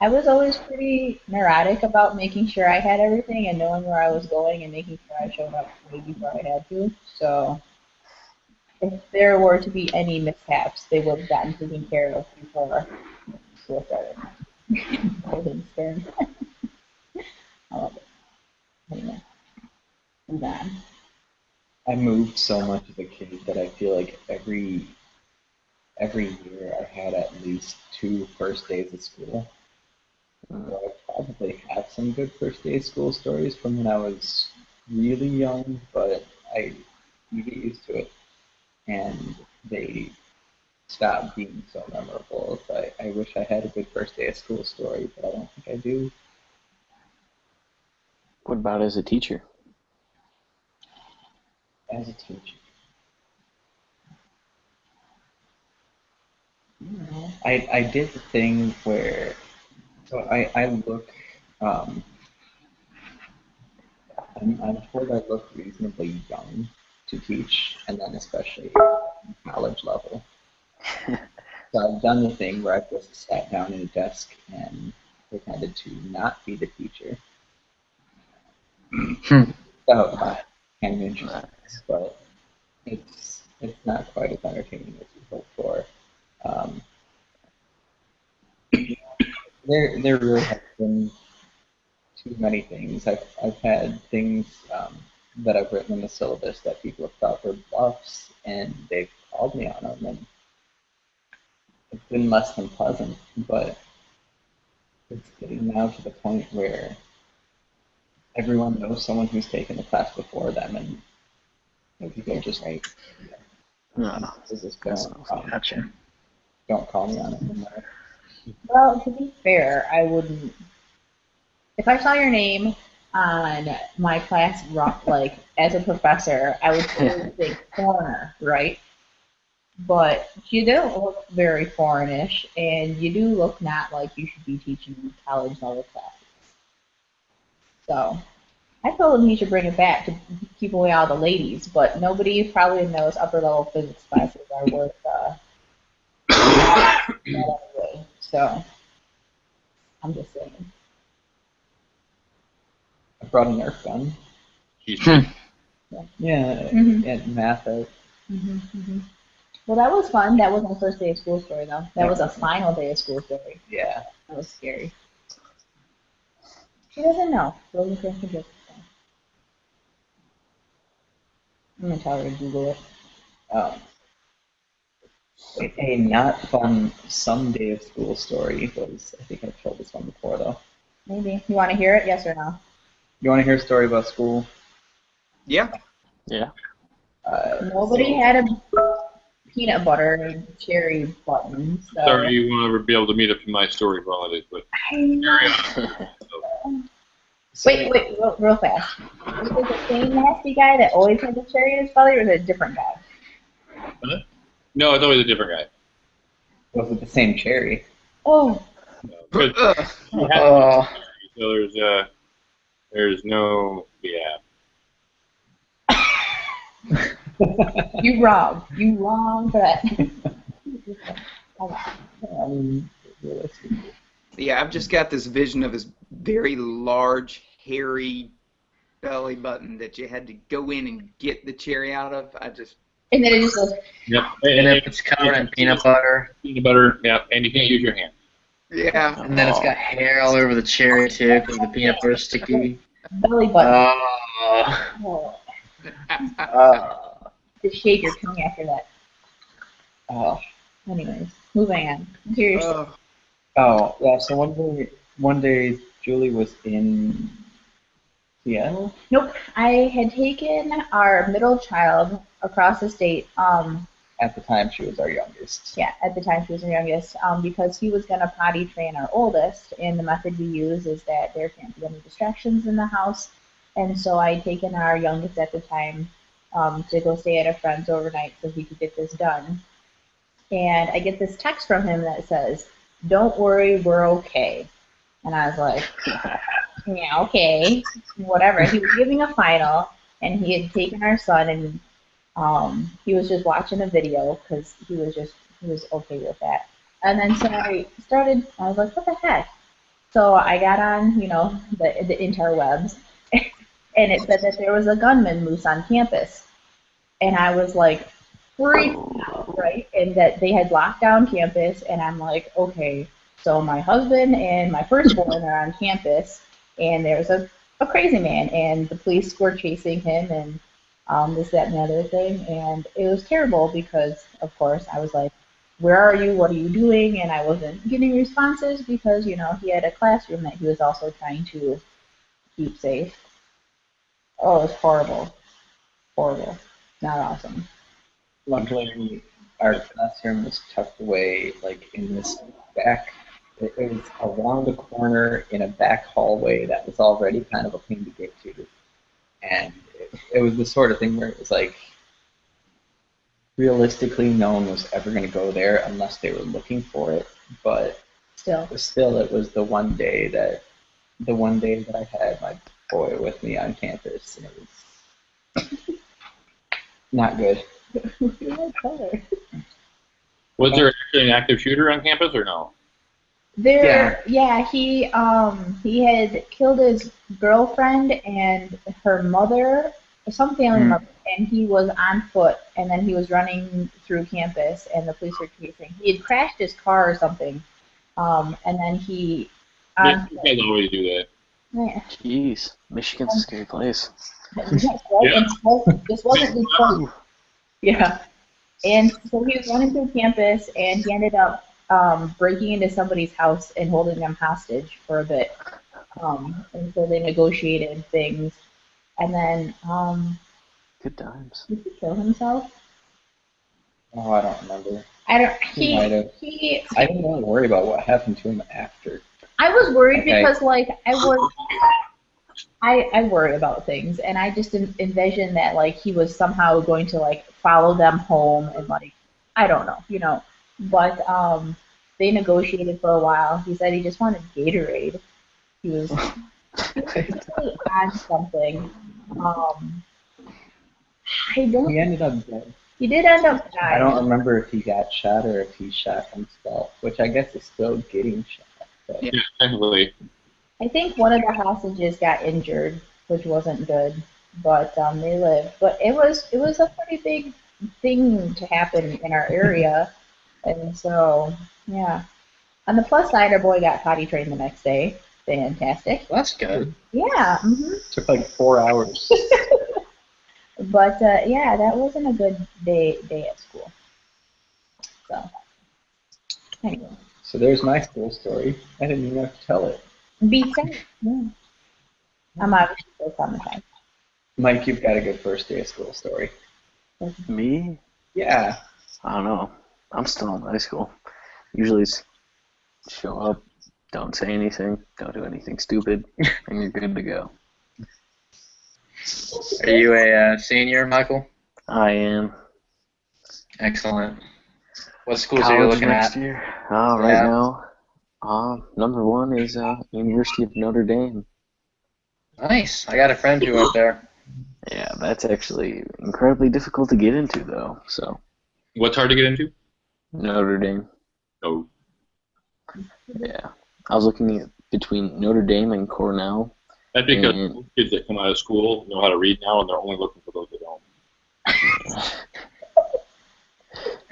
I was always pretty neurotic about making sure I had everything and knowing where I was going and making sure I showed up way before I had to. So if there were to be any mishaps, they would have gotten taken care of before school started. Golden stern. I love it. Anyway, move on. I moved so much as a kid that I feel like every year I had at least 2 first days of school. So I probably have some good first day of school stories from when I was really young, but you get used to it, and they stop being so memorable. So I wish I had a good first day of school story, but I don't think I do. What about as a teacher? As a teacher, I did the thing where I look I'm told I look reasonably young to teach, and then especially college level. So I've done the thing where I've just sat down at a desk and pretended to not be the teacher. So kind of interesting, but it's not quite as entertaining as you hope for. Um, there really have been too many things. I've had things that I've written in the syllabus that people have thought were bluffs, and they've called me on them, and it's been less than pleasant. But it's getting now to the point where everyone knows someone who's taken the class before them, and people just No, Gotcha. don't call me on it anymore. Well, to be fair, I wouldn't. If I saw your name on my class rock, like as a professor, I would totally think foreigner, right? But you don't look very foreignish, and you do look not like you should be teaching college level classes. So I told him he should bring it back to keep away all the ladies, but nobody probably in those upper level physics classes are worth that anyway. So I'm just saying. I brought a Nerf gun. Yeah, and math. Well, that was fun. That wasn't the first day of school story, though. That was a final day of school story. Yeah. That was scary. She doesn't know. Rosie Kristen just. I'm gonna tell her to Google it. A not fun some day of school story was, I think I've told this one before though. Maybe. You want to hear it? Yes or no? You want to hear a story about school? Yeah. Yeah. Nobody had a peanut butter and cherry button. So. Sorry you won't ever be able to meet up to my story for holidays, but carry on. Wait, real fast. Was it the same nasty guy that always had the cherry in his belly, or was it a different guy? Huh? No, it's always a different guy. Was it the same cherry? Oh. No, so there's no You wrong. You wrong for that. Yeah, I've just got this vision of this very large, hairy belly button that you had to go in and get the cherry out of. And then it just goes. Yep. And if it's covered in peanut butter. Peanut butter, yeah, and you can't use your hand. Yeah. And then it's got hair all over the cherry too because the peanut butter's sticky. Belly button. Just shake your tongue after that. Anyways, moving on. Here's Yeah. So one day Julie was in Seattle. Nope. I had taken our middle child across the state. At the time, she was our youngest. Yeah, at the time she was our youngest, because he was going to potty train our oldest, and the method we use is that there can't be any distractions in the house. And so I had taken our youngest at the time to go stay at a friend's overnight so he could get this done. And I get this text from him that says, "Don't worry, we're okay." And I was like, yeah, okay, whatever. He was giving a final, and he had taken our son, and he was just watching a video because he was okay with that. And then so I was like, what the heck? So I got on, the interwebs, and it said that there was a gunman loose on campus, and I was like freaking out, right? And that they had locked down campus, and I'm like, okay, so my husband and my firstborn are on campus, and there's a crazy man, and the police were chasing him, and this, that, and the other thing, and it was terrible because, of course, I was like, where are you? What are you doing? And I wasn't getting responses because, he had a classroom that he was also trying to keep safe. Oh, it was horrible. Horrible. Not awesome. Luckily, our classroom was tucked away, like in this back. It was around a corner in a back hallway that was already kind of a pain to get to, and it was the sort of thing where it was like, realistically, no one was ever going to go there unless they were looking for it. But still, it was the one day that I had my boy with me on campus, and it was not good. Was there actually an active shooter on campus or no? He had killed his girlfriend and her mother, some family member, and he was on foot, and then he was running through campus, and the police were chasing. He had crashed his car or something, and then he. You guys always do that. Yeah. Jeez, Michigan's a scary place. Yes, right? Yeah. And this wasn't Detroit. Yeah. And so he was running through campus, and he ended up breaking into somebody's house and holding them hostage for a bit. And so they negotiated things. And then, good times. did he kill himself? Oh, I don't remember. He might have. I didn't really worry about what happened to him after. I was worried Okay. because, I worry about things, and I just envisioned that, he was somehow going to, follow them home, and, I don't know. But, they negotiated for a while. He said he just wanted Gatorade. He was really on something. He ended up dead. He did end up dying. I don't remember if he got shot or if he shot himself, which I guess is still getting shot. But. Yeah, definitely. I think one of the hostages got injured, which wasn't good, but they lived. But it was a pretty big thing to happen in our area, and so yeah. On the plus side, our boy got potty trained the next day. Fantastic. That's good. Yeah. Took like 4 hours. But yeah, that wasn't a good day at school. So anyway. So there's my school story. I didn't even have to tell it. Beats out. Yeah. I'm obviously so traumatized. Mike, you've got a good first day of school story. Me? Yeah. I don't know. I'm still in high school. Usually it's show up, don't say anything, don't do anything stupid, and you're good to go. Are you a senior, Michael? I am. Excellent. What schools are you College looking next at? year. Right now, number one is University of Notre Dame. Nice. I got a friend who went there. Yeah, that's actually incredibly difficult to get into, though. So. What's hard to get into? Notre Dame. Oh. Yeah, I was looking at between Notre Dame and Cornell. That's because kids that come out of school know how to read now, and they're only looking for those that don't.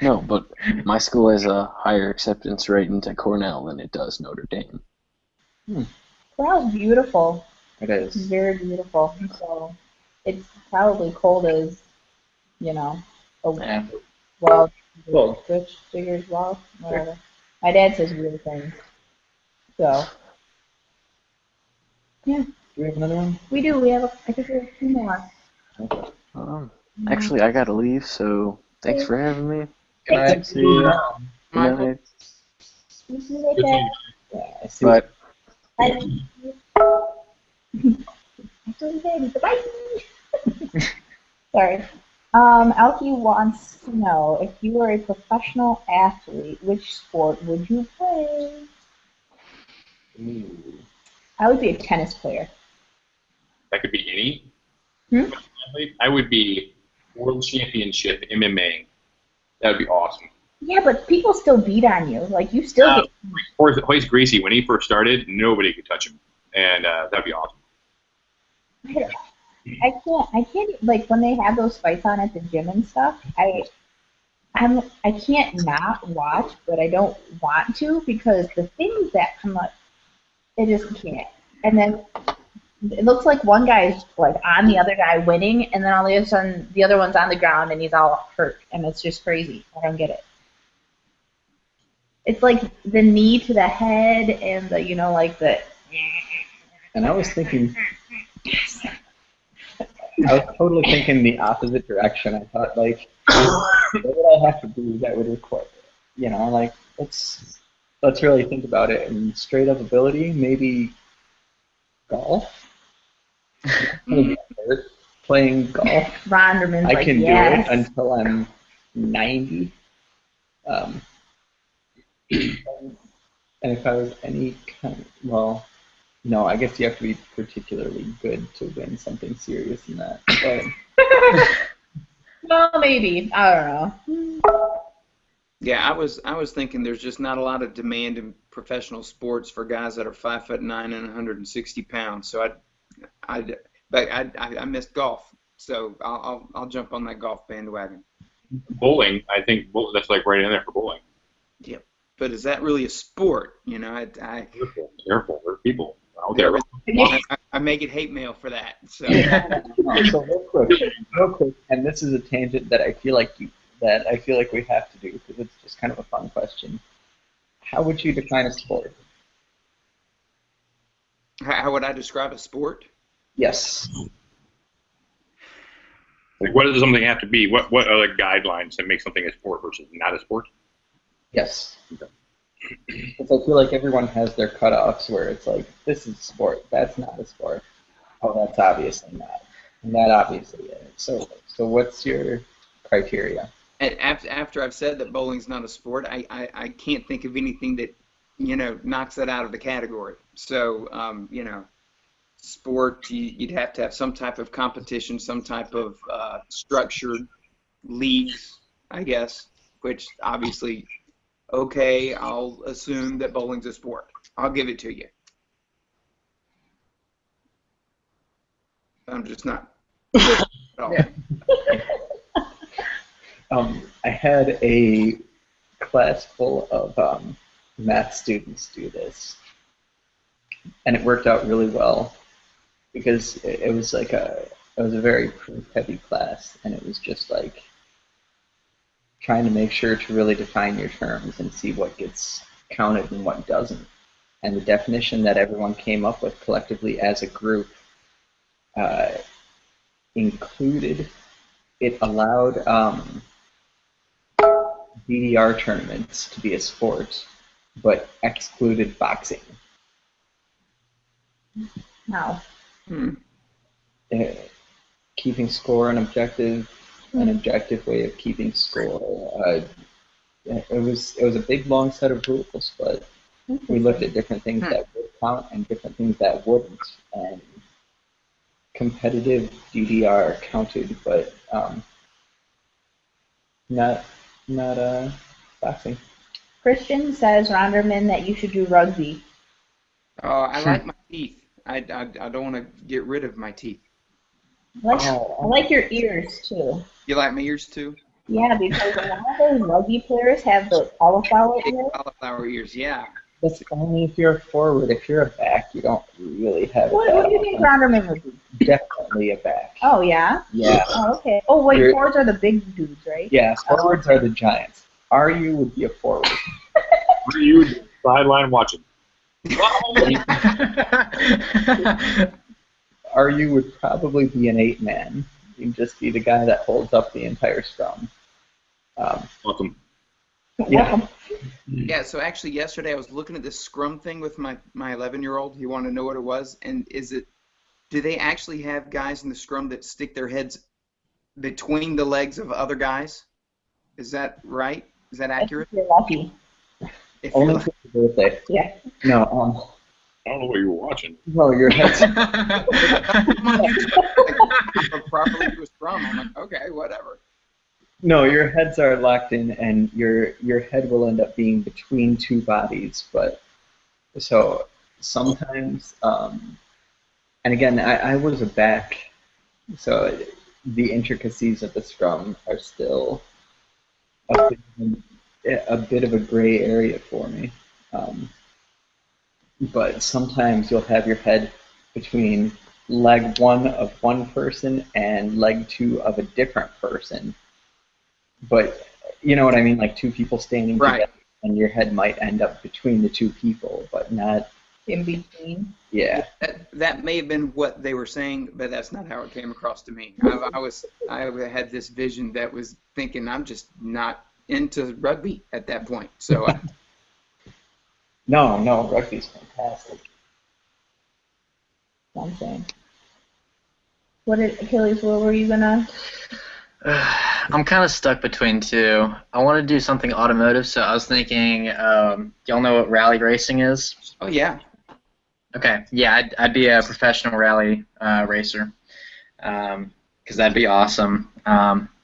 No, but my school has a higher acceptance rate into Cornell than it does Notre Dame. Cornell's beautiful. It is. It's very beautiful. So it's probably cold as, Yeah. Rich figures well, whatever. My dad says weird things. So yeah. Do we have another one? We do. I think we have 2 more. Okay. Actually, I gotta leave, so thanks for having me. Good night. See you. Michael. Good night. You see you later. Yeah, I see. Bye. Bye. Sorry. Alki wants to know, if you were a professional athlete, which sport would you play? Ooh. I would be a tennis player. That could be any. I would be world championship MMA. That would be awesome. Yeah, but people still beat on you. Like, you still get... Hoist Greasy, when he first started, nobody could touch him. And that'd be awesome. I can't, like, when they have those fights on at the gym and stuff, I can't not watch, but I don't want to, because the things that come up, I just can't. And then it looks like one guy's, like, on the other guy winning, and then all of a sudden the other one's on the ground and he's all hurt, and it's just crazy. I don't get it. It's like the knee to the head and the, like the... And I was thinking... I was totally thinking the opposite direction. I thought, like, what would I have to do that would require, like, let's really think about it. And straight up ability, maybe golf. Playing golf. Ronderman's I can yes. do it until I'm 90. And if I was any kind, well. No, I guess you have to be particularly good to win something serious in that. But... well, maybe. I don't know. Yeah, I was thinking there's just not a lot of demand in professional sports for guys that are 5'9" and 160 pounds. So I missed golf, so I'll jump on that golf bandwagon. Bowling, I think that's like right in there for bowling. Yep, but is that really a sport? Careful, there are people out there. I may get hate mail for that. So, so real quick, and this is a tangent that I feel like we have to do because it's just kind of a fun question. How would you define a sport? How would I describe a sport? Yes. Like, what does something have to be? What are the guidelines that make something a sport versus not a sport? Yes. Because I feel like everyone has their cutoffs where it's like, this is sport, that's not a sport. Oh, that's obviously not. And that obviously is. So what's your criteria? And after I've said that bowling's not a sport, I can't think of anything that, knocks that out of the category. So, sport, you'd have to have some type of competition, some type of structured leagues, I guess, which obviously... Okay, I'll assume that bowling's a sport. I'll give it to you. I'm just not. At all. I had a class full of math students do this, and it worked out really well because it was a very proof-heavy class, and it was just like trying to make sure to really define your terms and see what gets counted and what doesn't. And the definition that everyone came up with collectively as a group included, it allowed DDR tournaments to be a sport, but excluded boxing. No. Keeping score and an objective way of keeping score. It was a big long set of rules, but we looked at different things that would count and different things that wouldn't. And competitive DDR counted, but not boxing. Christian says, Ronderman, that you should do rugby. Oh, I like my teeth. I don't want to get rid of my teeth. I like your ears, too. You like my ears, too? Yeah, because a lot of those rugby players have the cauliflower ears. Cauliflower ears, yeah. That's only if you're a forward. If you're a back, you don't really have What do you think Ronderman would be? Definitely a back. Oh, yeah? Yeah. Oh, okay. Oh, wait, forwards are the big dudes, right? Yeah, forwards are the giants. RU would be a forward. You sideline watching. RU would probably be an 8-man. You'd just be the guy that holds up the entire scrum. Welcome. Yeah. Yeah, so actually yesterday I was looking at this scrum thing with my 11-year-old. He wanted to know what it was. And do they actually have guys in the scrum that stick their heads between the legs of other guys? Is that right? Is that accurate? If you're lucky. Only for your birthday. Yeah. No, I don't know what you were watching. well, your head's Properly to No, your heads are locked in, and your head will end up being between two bodies. But so sometimes, and again, I was a back, so the intricacies of the scrum are still a bit of a gray area for me. Um, but sometimes you'll have your head between leg one of one person and leg two of a different person. But you know what I mean, like two people standing Right. together, and your head might end up between the two people, but not In between. yeah. That may have been what they were saying, but that's not how it came across to me. I had this vision that was thinking I'm just not into rugby at that point. So No, rugby's fantastic. I'm saying. Achilles, what were you gonna? I'm kind of stuck between two. I want to do something automotive, so I was thinking, y'all know what rally racing is? oh yeah, Okay, yeah, I'd be a professional rally racer, because that'd be awesome.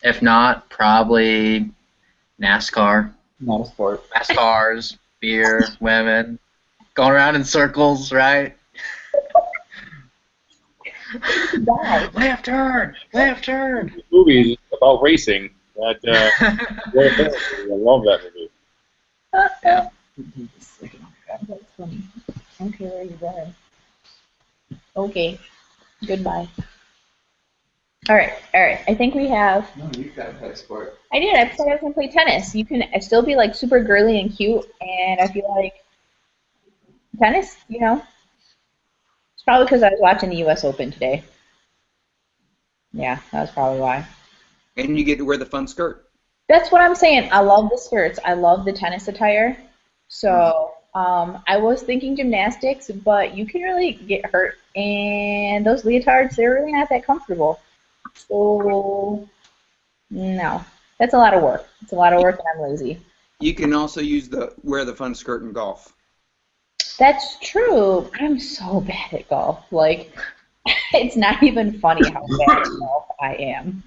If not, probably NASCAR. Not a sport. NASCARs, beer, women, going around in circles, right? Die. Left turn, left turn. Movies about racing. That I love that movie. Yeah. That's funny. Okay, where are you going? Okay. Goodbye. All right. I think we have. No, you've got to play a sport. I did. I said I was gonna play tennis. You can still be like super girly and cute, and I feel like tennis. It's probably because I was watching the U.S. Open today. Yeah, that's probably why. and you get to wear the fun skirt. That's what I'm saying. I love the skirts. I love the tennis attire. So I was thinking gymnastics, but you can really get hurt, and those leotards, they're really not that comfortable. So no, that's a lot of work. It's a lot of work, and I'm lazy. You can also wear the fun skirt in golf. That's true. I'm so bad at golf. Like, it's not even funny how bad at golf I am.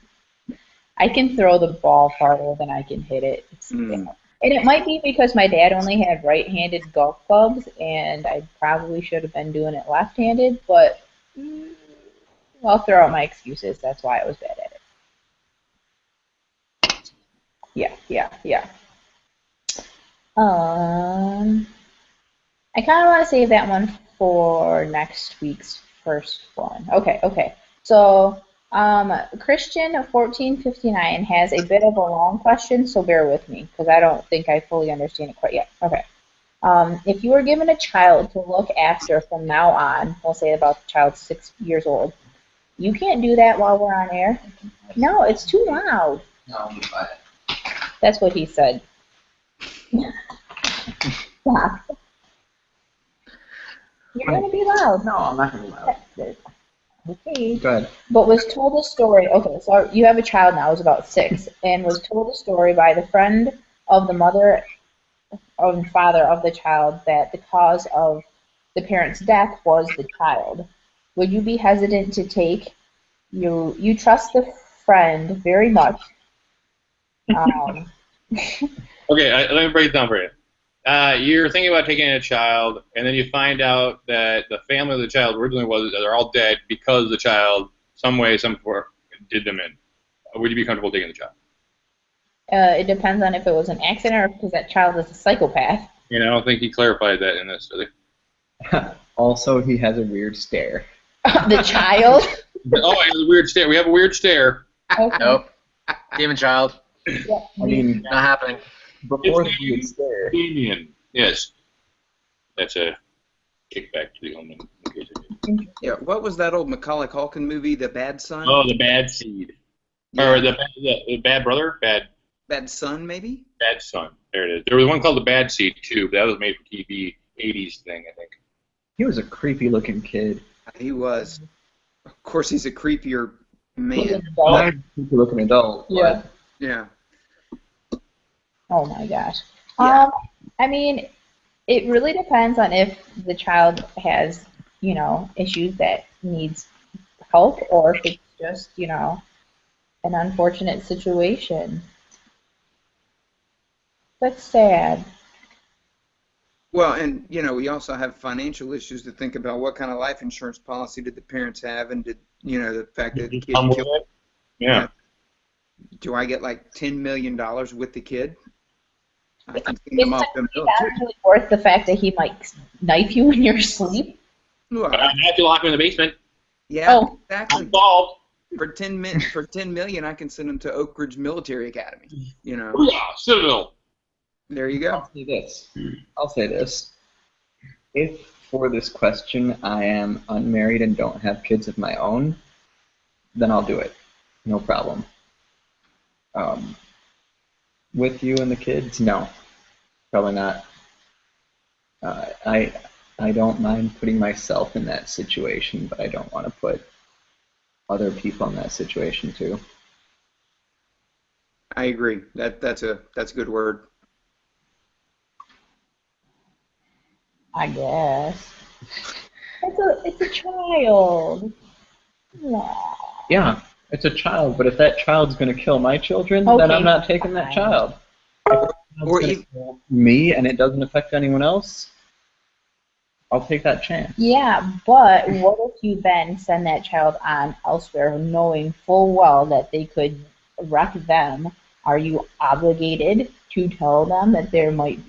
I can throw the ball farther than I can hit it. It's bad. And it might be because my dad only had right-handed golf clubs, and I probably should have been doing it left-handed, but I'll throw out my excuses. That's why I was bad at it. Yeah. I kind of want to save that one for next week's first one. Okay. So, Christian 1459 has a bit of a long question, so bear with me because I don't think I fully understand it quite yet. Okay. If you were given a child to look after from now on, we'll say about the child's 6 years old, you can't do that while we're on air. No, it's too loud. No, but That's what he said. Stop. You're going to be loud. no, I'm not gonna be loud. Okay. Go ahead. But was told a story. Okay, so you have a child now who's about 6, and was told a story by the friend of the mother and father of the child that the cause of the parent's death was the child. Would you be hesitant to take? You trust the friend very much. Okay, let me break it down for you. You're thinking about taking a child, and then you find out that the family of the child originally was that they're all dead because the child, some way, some form, did them in. Would you be comfortable taking the child? It depends on if it was an accident or because that child is a psychopath. I don't think he clarified that in this, did he? Also, he has a weird stare. The child? Oh, he has a weird stare. We have a weird stare. Okay. Nope. Demon child. Yeah. I mean, Not happening. before the His weird name stare. Damien. Yes. That's a kickback to the omen. In case it did. Yeah, what was that old Macaulay Culkin movie, The Bad Son? Oh, the bad seed. Or the bad brother? Bad Son, maybe? Bad son. There it is. There was one called The Bad Seed, too, but that was made for TV, 80s thing, I think. He was a creepy looking kid. He was. Of course, he's a creepier man. Not a creepy looking adult. Yeah. Yeah. Oh my gosh. Yeah. I mean, it really depends on if the child has, issues that needs help or if it's just, an unfortunate situation. That's sad. Well, and we also have financial issues to think about. What kind of life insurance policy did the parents have, and did the fact that the kid Come with killed? it. Yeah. Do I get like $10 million with the kid? I can send Is them off $10 the mill too. million really worth the fact that he might knife you in your sleep? Well, But I have to lock him in the basement. yeah, Oh. exactly. Involved. For $10 million, I can send them to Oak Ridge Military Academy. Booyah, Citadel. There you go. I'll say this. If for this question I am unmarried and don't have kids of my own, then I'll do it. No problem. With you and the kids, no, probably not. I don't mind putting myself in that situation, but I don't want to put other people in that situation too. I agree. That's a good word. I guess. It's a child. Aw. Yeah, it's a child, but if that child's going to kill my children, then Okay, I'm not taking that fine. child. If that child's Or gonna even- kill me and it doesn't affect anyone else, I'll take that chance. Yeah, but what if you then send that child on elsewhere knowing full well that they could wreck them? Are you obligated to tell them that there might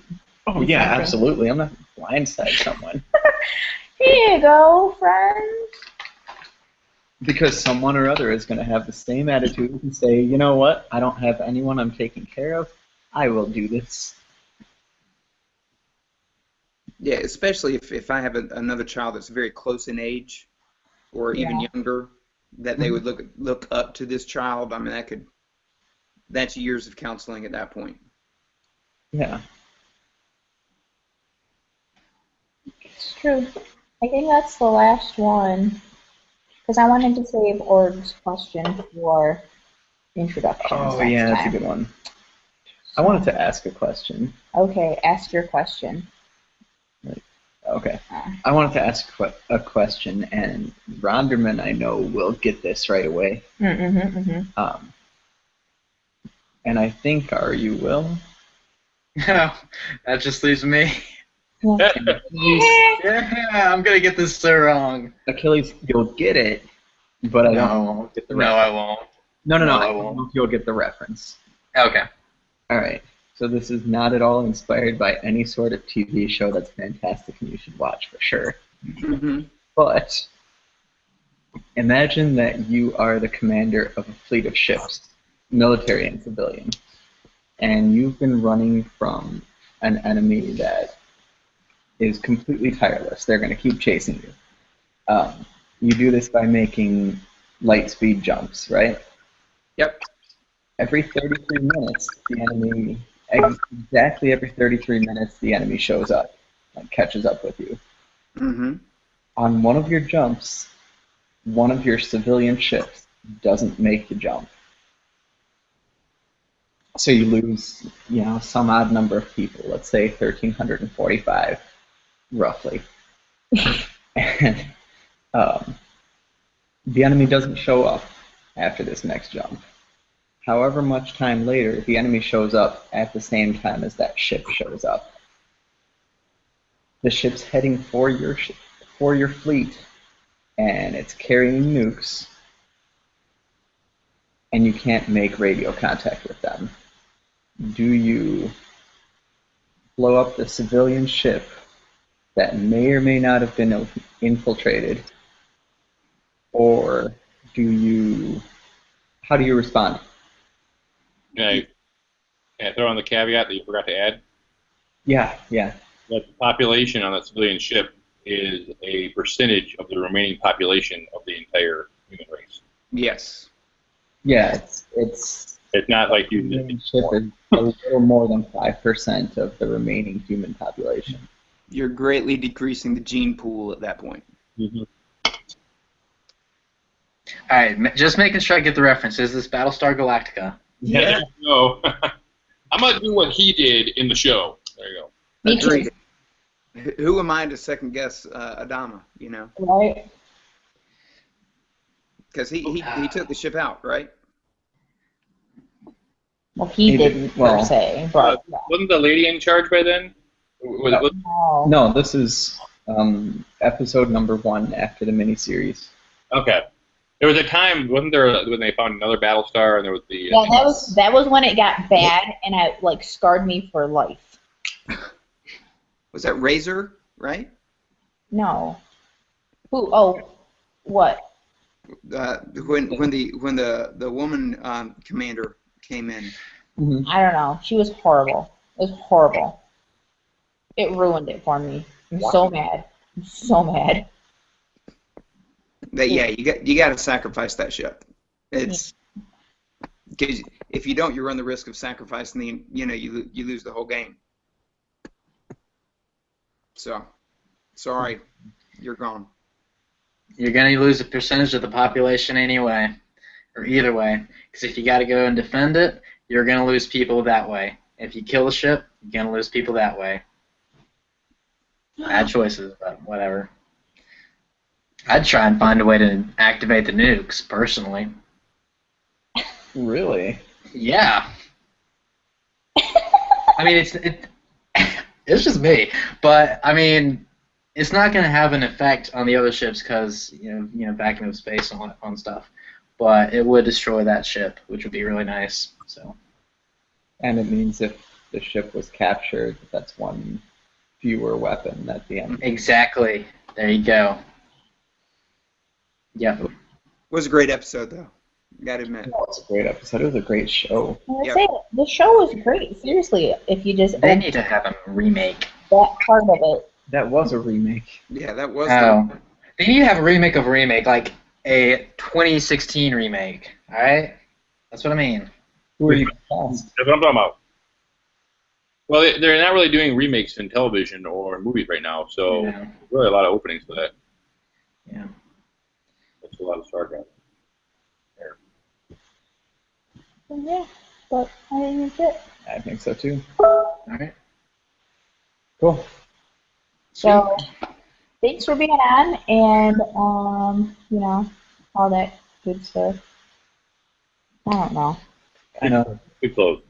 Oh be yeah, something? absolutely. I'm not going to blindside someone Here you go, friend. because someone or other is going to have the same attitude and say, you know what? I don't have anyone I'm taking care of. I will do this. Yeah, especially if I have another child that's very close in age, or even Yeah. younger, that they would look up to this child. I mean, that's years of counseling at that point. Yeah. It's true. I think that's the last one. Because I wanted to save Org's question for introductions Oh next yeah, that's a time. good one. I wanted to ask a question. Okay, ask your question. Okay. I wanted to ask a question, and Ronderman I know will get this right away. And I think you will. No, that just leaves me. Achilles, Yeah, I'm gonna get this so wrong. Achilles, you'll get it, but I No, I don't won't. get the No, reference. I won't. No, No, I I don't won't. know if you'll get the reference. Okay. All right. So this is not at all inspired by any sort of TV show that's fantastic and you should watch for sure. Mm-hmm. But imagine that you are the commander of a fleet of ships, military and civilian, and you've been running from an enemy that is completely tireless. They're going to keep chasing you. You do this by making light speed jumps, right? Yep. Every 33 minutes, the enemy, exactly every 33 minutes, the enemy shows up and catches up with you. Mm-hmm. On one of your jumps, one of your civilian ships doesn't make the jump. So you lose, some odd number of people, let's say 1,345, roughly. And the enemy doesn't show up after this next jump. However much time later, the enemy shows up at the same time as that ship shows up. The ship's heading for your fleet, and it's carrying nukes, and you can't make radio contact with them. Do you blow up the civilian ship that may or may not have been infiltrated, or how do you respond? Can I throw in the caveat that you forgot to add? Yeah. That the population on that civilian ship is a percentage of the remaining population of the entire human race. Yes. Yeah, it's It's not like the you. civilian ship is a little more than 5% of the remaining human population. You're greatly decreasing the gene pool at that point. Mm-hmm. All right, just making sure I get the reference. Is this Battlestar Galactica? Yeah. No. I'm gonna do what he did in the show. There you go. Me too. Agreed. Who am I to second guess Adama? Right? Because he took the ship out, right? Well, he He didn't did- well, per se, but Wasn't the lady in charge by then? no. No, this is episode number 1 after the miniseries. Okay. There was a time, wasn't there, when they found another Battlestar and there was the. Yeah, that was when it got bad, and it like scarred me for life. Was that Razor, right? No. Who? Oh, what? When the woman commander came in. Mm-hmm. I don't know. She was horrible. It was horrible. It ruined it for me. I'm so mad. I'm so mad. That you got to sacrifice that ship. It's because if you don't, you run the risk of sacrificing the you lose the whole game. So, sorry, you're gone. You're going to lose a percentage of the population anyway, or either way. Because if you got to go and defend it, you're going to lose people that way. If you kill the ship, you're going to lose people that way. Bad choices, but whatever. I'd try and find a way to activate the nukes, personally. Really? Yeah. I mean, it's just me, but I mean, it's not going to have an effect on the other ships because vacuum of space on stuff, but it would destroy that ship, which would be really nice. So. And it means if the ship was captured, that's one fewer weapon at the end. Exactly. There you go. Yep. It was a great episode, though. Gotta admit. Oh, it's a great episode. It was a great show. I say the show was great. Seriously, if you just They need to have a remake. that part of it. That was a remake. Yeah, that was. Oh. They need to have a remake of a remake, like a 2016 remake. All right? That's what I mean. Who are you going to cast? That's what I'm talking about. Well, they're not really doing remakes in television or movies right now, so Yeah. there's really a lot of openings for that. Yeah. That's a lot of sarcasm. Yeah, but I think it's it. I think so too. All right. Cool. So, thanks for being on, and all that good stuff. I don't know. I know. Good close.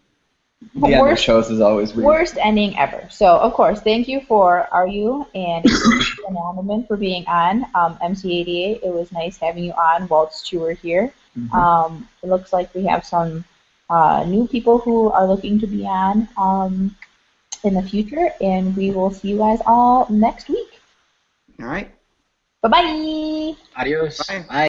The end of shows is always weird. Worst ending ever. So, of course, thank you for Aryu and Ronderman for being on MC88. It was nice having you on whilst you were here. Mm-hmm. It looks like we have some new people who are looking to be on in the future, and we will see you guys all next week. All right. Bye-bye. Adios. Bye. Bye.